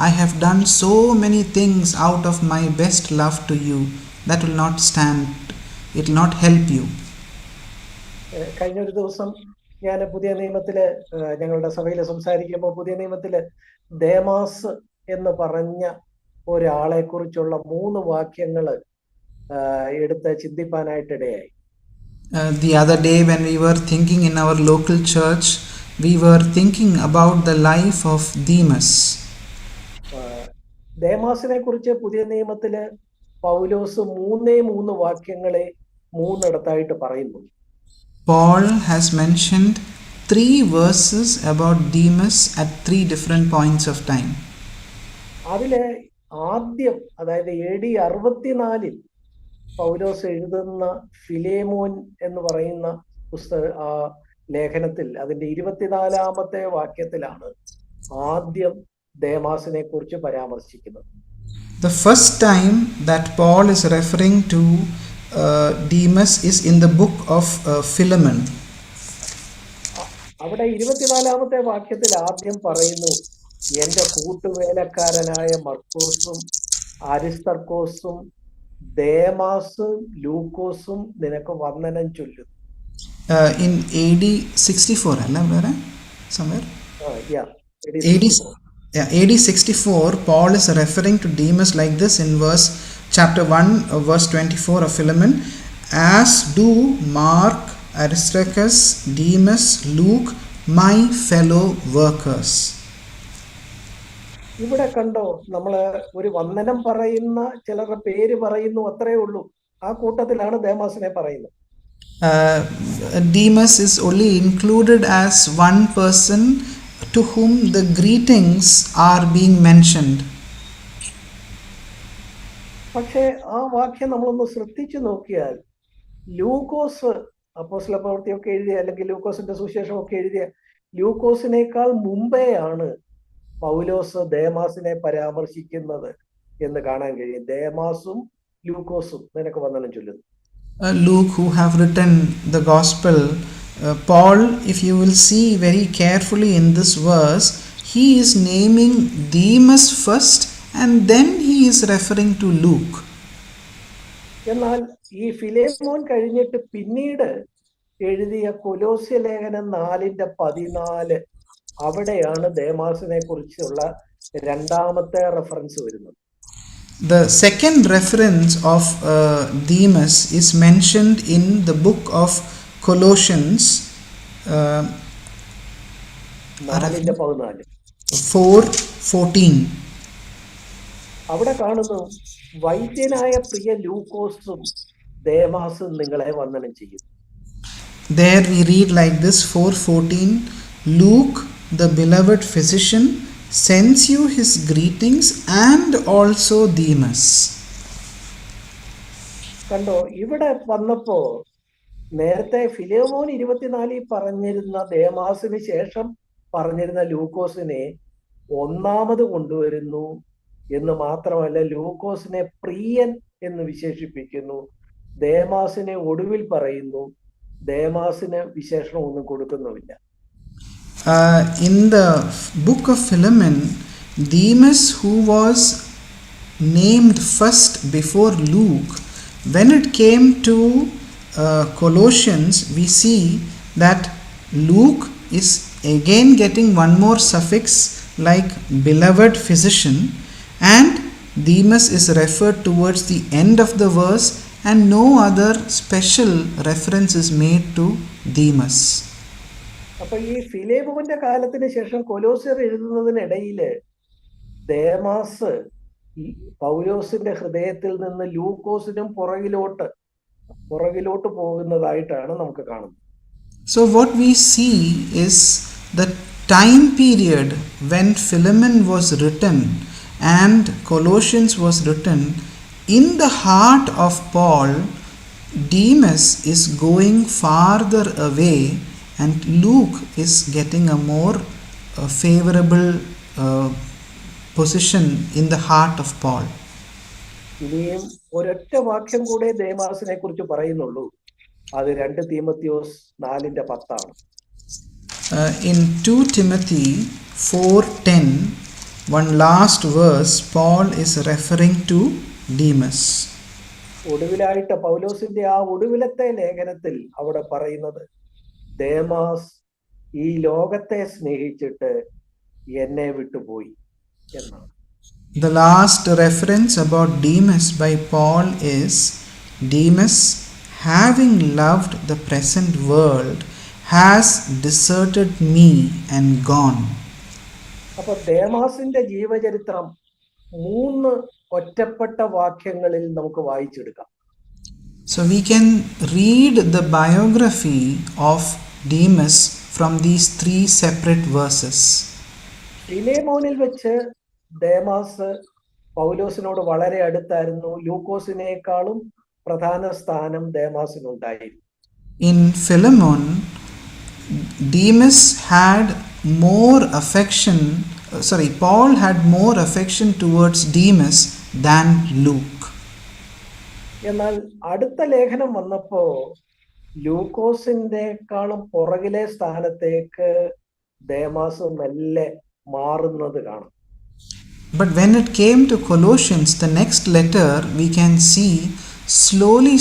I have done so many things out of my best love to you. That will not stand. It will not help you. കഴിഞ്ഞൊരു ദിവസം ഞാൻ പുതിയ നിയമത്തില് ഞങ്ങളുടെ സഭയിൽ സംസാരിക്കുമ്പോൾ പുതിയ നിയമത്തില് Demas എന്ന് പറഞ്ഞ ഒരാളെ കുറിച്ചുള്ള 3 വാക്യങ്ങൾ എടുത്ത് ചിന്തിപ്പാനായിട്ടിടയായി. The other day when we were thinking in our local church, we were thinking about the life of Demas. ദേമാസിനെ കുറിച്ച് പുതിയ നിയമത്തില് പൗലോസ് 3 വാക്യങ്ങളെ 3 ഇടത്തായിട്ട് പറയുന്നു. Paul has mentioned 3 verses about Demas at 3 different points of time. അതില് ആദ്യം, അതായത് AD 64 പൗലോസ് എഴുതുന്ന Philemon എന്ന് പറയുന്ന ലേഖനത്തിൽ അതിന്റെ 24-ാമത്തെ വാക്യത്തിലാണ് ആദ്യം ദേമാസിനെ കുറിച്ച് പരാമർശിക്കുന്നത്. The first time that Paul is referring to Demas is in the book of Philemon. അവിടെ 24-ാമത്തെ വാക്യത്തിൽ ആദ്യം പറയുന്നു, എന്റെ കൂട്ടുവേലക്കാരനായ മർക്കോസും അരിസ്തർക്കോസും ദേമാസും ലൂക്കോസും നിനക്ക് വന്ദനം ചൊല്ലുന്നു. In AD 64, അല്ല വേറെ somewhere? AD 64, Paul is referring to Demas like this in chapter 1, verse 24 of Philemon. As do Mark, Aristarchus, Demas, Luke, my fellow workers. ഇവിടെ കണ്ടോ, നമ്മള് ഒരു വന്ദനം പറയുന്ന ചിലരുടെ പേര് പറയുന്നു, അത്രേ ഉള്ളൂ. ആ കൂട്ടത്തിലാണ് ദേമാസിനെ പറയുന്നത്. Demas is only included as one person to whom the greetings are being mentioned. പക്ഷേ ആ വാക്യം നമ്മളൊന്ന് ശ്രദ്ധിച്ചു നോക്കിയാൽ ലൂക്കോസ് അപ്പോസ്തല പ്രവൃത്തിയൊക്കെ എഴുതിയ, അല്ലെങ്കിൽ ലൂക്കോസിന്റെ സുവിശേഷമൊക്കെ എഴുതിയ ലൂക്കോസിനേക്കാൾ മുമ്പേയാണ് പൗലോസ് ദേമാസിനെ പരാമർശിക്കുന്നത് എന്ന് കാണാൻ കഴിയും. ദേമാസും ലൂക്കോസും നിനക്ക് വന്ദനം ചൊല്ലുന്നു. Luke, who have written the gospel, Paul, if you will see very carefully in this verse, he is naming Demas first and then he is referring to Luke. എന്നാൽ ഈ ഫിലേമോൻ കഴിഞ്ഞിട്ട് പിന്നീട് എഴുതിയ കൊലോസ്യ ലേഖനം 4:14 അവിടെയാണ് ദേമാസിനെ കുറിച്ചുള്ള രണ്ടാമത്തെ റെഫറൻസ് വരുന്നത്. The second reference of Demas is mentioned in the book of Colossians 4:14. അവിടെ കാണുന്നു, വൈദ്യനായ പ്രിയ ലൂക്കോസും ദേമാസും നിങ്ങളെ വന്ദനം ചെയ്യും. There we read like this, 4:14, Luke, the beloved physician, sends you his greetings, and also Demas. കണ്ടോ, ഇവിടെ വന്നപ്പോ നേരത്തെ ഫിലേമോൻ 24 പറഞ്ഞിരുന്ന ദേമാസിന് ശേഷം പറഞ്ഞിരുന്ന ലൂക്കോസിനെ ഒന്നാമത് കൊണ്ടുവരുന്നു എന്ന് മാത്രമല്ല, ലൂക്കോസിനെ പ്രിയൻ എന്ന് വിശേഷിപ്പിക്കുന്നു. ദേമാസിനെ ഒടുവിൽ പറയുന്നു. ദേമാസിന് വിശേഷണം ഒന്നും കൊടുക്കുന്നുമില്ല. In the book of Philemon, Demas, who was named first before Luke, when it came to Colossians, we see that Luke is again getting one more suffix like beloved physician, and Demas is referred towards the end of the verse, and no other special reference is made to Demas. അപ്പൊ ഈ ഫിലേമോന്റെ കാലത്തിന് ശേഷം കൊലോസ്യർ എഴുതുന്നതിനിടയില് Demas ഈ പൗലോസിന്റെ ഹൃദയത്തിൽ നിന്ന് ലൂക്കോസിനും പുറകിലോട്ട് പോകുന്നതായിട്ടാണ് നമുക്ക് കാണുന്നത്. So what we see is the time period when Philemon was written and Colossians was written. In the heart of Paul, Demas is going farther away and Luke is getting a more favorable position in the heart of Paul. ഇനിയും ഒരൊറ്റ വാക്യം കൂടെ ദേമാസിനെ കുറിച്ച് പറയുന്നുള്ളൂ. അത് 2 തീമോഥെയോസ് 4:10. In 2 Timothy 4:10, one last verse, Paul is referring to Demas. ഒടുവിലായിട്ട് പൗലോസിന്റെ ആ ഒടുവിലത്തെ ലേഖനത്തിൽ അവിടെ പറയുന്നത്, ദേമാസ് ഈ ലോകത്തെ സ്നേഹിച്ചിട്ട് എന്നെ വിട്ടുപോയി എന്നാണ്. The last reference about Demas by Paul is, Demas, having loved the present world, has deserted me and gone. അപ്പൊ ദേമാസിന്റെ ജീവചരിത്രം 3 ഒറ്റപ്പെട്ട വാക്യങ്ങളിൽ നമുക്ക് വായിച്ചെടുക്കാം. So we can read the biography of Demas from these 3 separate verses. ഫിലേമോനിൽ വെച്ച് Demas പൗലോസിനോട് വളരെ അടുത്തായിരുന്നു. ലൂക്കോസിനേക്കാളും പ്രധാന സ്ഥാനം ദേമാസിനുണ്ടായിരുന്നു. In Philemon, Demas had more affection, Paul had more affection towards Demas than Luke. എന്നാൽ അടുത്ത ലേഖനം വന്നപ്പോ ലൂക്കോസിന്റെക്കാളും പുറകിലെ സ്ഥാനത്തേക്ക് ദേമാസ് മെല്ലെ മാറുന്നത് കാണാം. But when it came to Colossians, the next letter, we can see slowly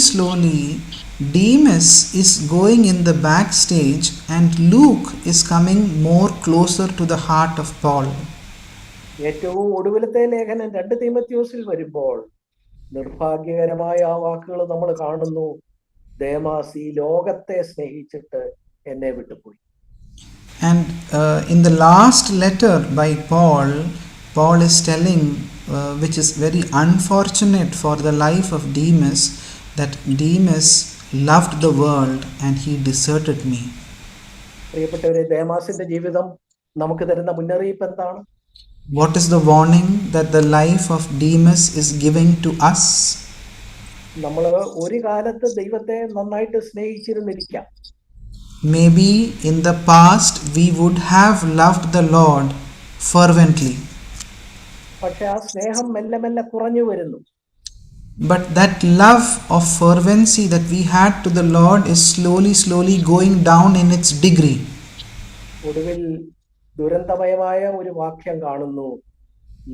Demas is going in the backstage and Luke is coming more closer to the heart of Paul. ഏറ്റവും ഒടുവിലത്തെ ലേഖനം 2 തീമോഥെയോസിൽ വരുമ്പോൾ നിർഭാഗ്യകരമായ ആ വാക്കുകൾ നമ്മൾ കാണുന്നു. ദേമാസ് ഈ ലോകത്തെ സ്നേഹിച്ചിട്ട് എന്നെ വിട്ടുപോയി. And in the last letter by Paul is telling, which is very unfortunate for the life of Demas, that Demas loved the world and he deserted me. പ്രിയപ്പെട്ടവരെ, ദേമാസിന്റെ ജീവിതം നമുക്ക് തരുന്ന മുന്നറിയിപ്പ് എന്താണ്? What is the warning that the life of Demas is giving to us? നമ്മൾ ഒരു കാലത്ത് ദൈവത്തെ നന്നായിട്ട് സ്നേഹിച്ചിരുന്നിരിക്കാം. Maybe in the past we would have loved the Lord fervently. പക്ഷെ ആ സ്നേഹം മെല്ലെ മെല്ലെ കുറഞ്ഞു വരുന്നു. But that love of fervency that we had to the Lord is slowly going down in its degree. ഒടുവിൽ ദുരന്തമയമായ ഒരു വാക്യം കാണുന്നു.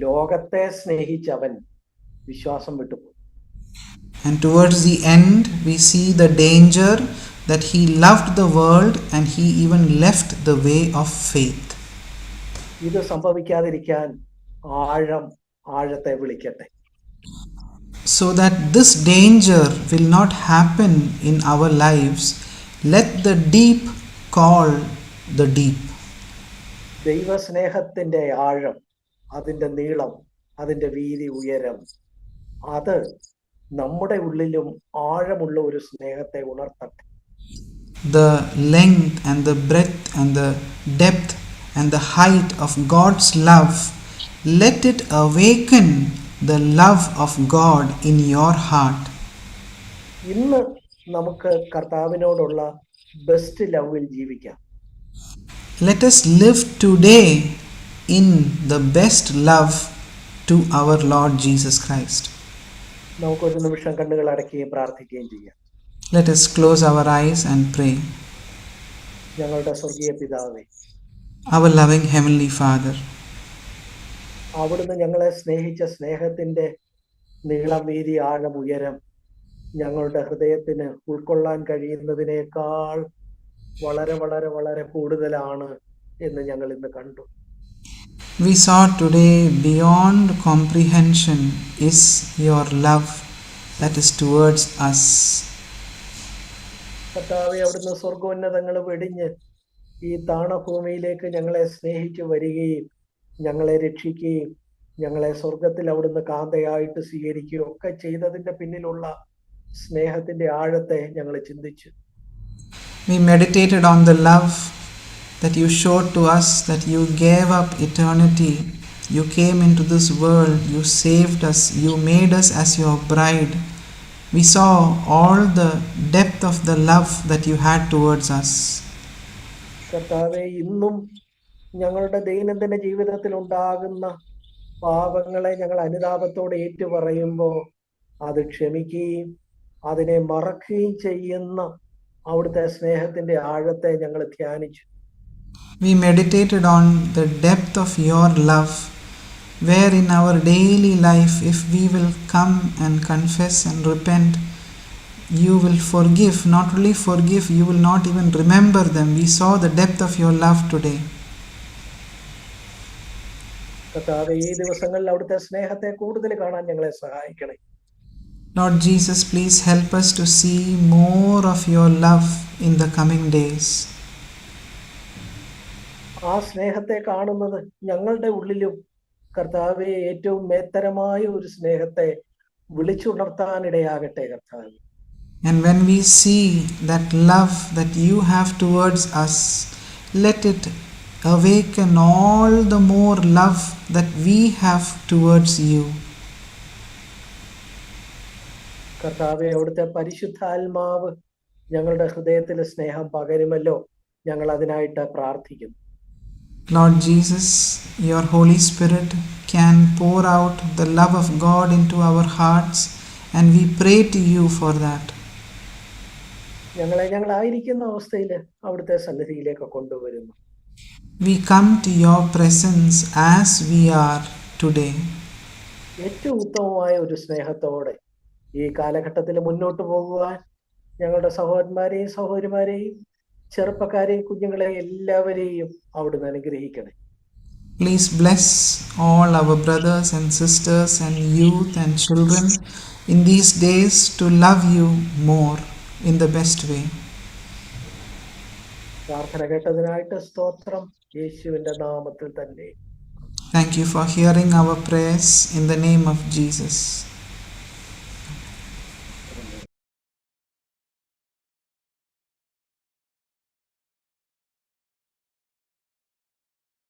ലോകത്തെ സ്നേഹിച്ചവൻ വിശ്വാസം വിട്ടുപോയി. And towards the end we see the danger that he loved the world and he even left the way of faith. ഇത് സംഭവിക്കാതിരിക്കാൻ ആഴത്തെ വിളിക്കട്ടെ. So that this danger will not happen in our lives, let the deep call the deep. ദൈവസ്നേഹത്തിന്റെ ആഴം, അതിന്റെ നീളം, അതിന്റെ വീതി, ഉയരം, അത് നമ്മുടെ ഉള്ളിലും ആഴമുള്ള ഒരു സ്നേഹത്തെ ഉണർത്തട്ടെ. The length and the breadth and the depth and the height of God's love, let it awaken the love of God in your heart. ഇന്ന് നമുക്ക് കർത്താവിനോടുള്ള ബെസ്റ്റ് ലവിൽ ജീവിക്കാം. let us live today in the best love to our Lord Jesus Christ. നമുക്കൊരു നിമിഷം കണ്ണുകൾ അടയ്ക്കുകയും പ്രാർത്ഥിക്കുകയും ചെയ്യാം. Let us close our eyes and pray. ഞങ്ങളുടെ സ്വർഗീയ പിതാവേ, Our loving Heavenly Father, അവിടുന്ന് ഞങ്ങളെ സ്നേഹിച്ച സ്നേഹത്തിന്റെ നീളം, വീതി, ആഴം, ഉയരം ഞങ്ങളുടെ ഹൃദയത്തിന് ഉൾക്കൊള്ളാൻ കഴിയുന്നതിനേക്കാൾ വളരെ വളരെ വളരെ കൂടുതലാണ് എന്ന് ഞങ്ങൾ ഇന്ന് കണ്ടു. we saw today beyond comprehension is your love that is towards us. കർത്താവേ, അവിടുന്ന് സ്വർഗോന്നതങ്ങൾ വെടിഞ്ഞ് ഈ താണഭൂമിയിലേക്ക് ഞങ്ങളെ സ്നേഹിച്ചു വരികയും ഞങ്ങളെ രക്ഷിക്കുകയും ഞങ്ങളെ സ്വർഗത്തിൽ അവിടുന്ന് കാന്തയായിട്ട് സ്വീകരിക്കുകയും ഒക്കെ ചെയ്തതിന്റെ പിന്നിലുള്ള സ്നേഹത്തിന്റെ ആഴത്തെ ഞങ്ങൾ ചിന്തിച്ചു. We meditated on the love that you showed to us, that you gave up eternity, you came into this world, you saved us, you made us as your bride. We saw all the depth of the love that you had towards us. കർത്താവേ, ഇന്നും ഞങ്ങളുടെ ദൈനംദിന ജീവിതത്തിൽ ഉണ്ടാകുന്ന പാപങ്ങളെ ഞങ്ങൾ അനുതാപത്തോടെ ഏറ്റുപറയുമ്പോൾ അത് ക്ഷമിക്കുകയും അതിനെ മറക്കുകയും ചെയ്യുന്ന അവിടുത്തെ സ്നേഹത്തിന്റെ ആഴത്തെ ഞങ്ങൾ ധ്യാനിച്ചു. We meditated on the depth of your love, where in our daily life, if we will come and confess and repent, you will forgive. Not only forgive, you will not even remember them. We saw the depth of your love today. കർത്താവേ, ഈ ദിവസങ്ങളിൽ അവിടുത്തെ സ്നേഹത്തെ കൂടുതൽ കാണാൻ ഞങ്ങളെ സഹായിക്കണേ. Lord Jesus, please help us to see more of your love in the coming days. ആ സ്നേഹത്തെ കാണുന്നത് ഞങ്ങളുടെ ഉള്ളിലും കർത്താവെ ഏറ്റവും മേത്തരമായ ഒരു സ്നേഹത്തെ വിളിച്ചുണർത്താനിടയാകട്ടെ കർത്താവേ. And when we see that love that you have towards us, let it awaken all the more love that we have towards you. കർത്താവെ, അവിടുത്തെ പരിശുദ്ധാത്മാവ് ഞങ്ങളുടെ ഹൃദയത്തിൽ സ്നേഹം പകരുമല്ലോ, ഞങ്ങൾ അതിനായിട്ട് പ്രാർത്ഥിക്കുന്നു. Lord Jesus, your Holy Spirit can pour out the love of God into our hearts, and we pray to you for that. ഞങ്ങളായിരിക്കുന്ന അവസ്ഥയിൽ അവിടുത്തെ സന്നിധിയിലേക്ക് കൊണ്ടുവരുന്നു. We come to your presence as we are today. ഏറ്റവും ഉത്തമമായ ഒരു സ്നേഹത്തോടെ ഈ കാലഘട്ടത്തിൽ മുന്നോട്ട് പോകുവാൻ ഞങ്ങളുടെ സഹോദരന്മാരെയും സഹോദരിമാരെയും ചെറുപ്പക്കാരെയും കുഞ്ഞുങ്ങളെയും എല്ലാവരെയും അവിടുന്ന് അനുഗ്രഹിക്കണേ. Please bless all our brothers and sisters and youth and children in these days to love you more in the best way. പ്രാർത്ഥന കേട്ടതിനായിട്ട് സ്തോത്രം, യേശുവിന്റെ നാമത്തിൽ തന്നെ. Thank you for hearing our prayers in the name of Jesus.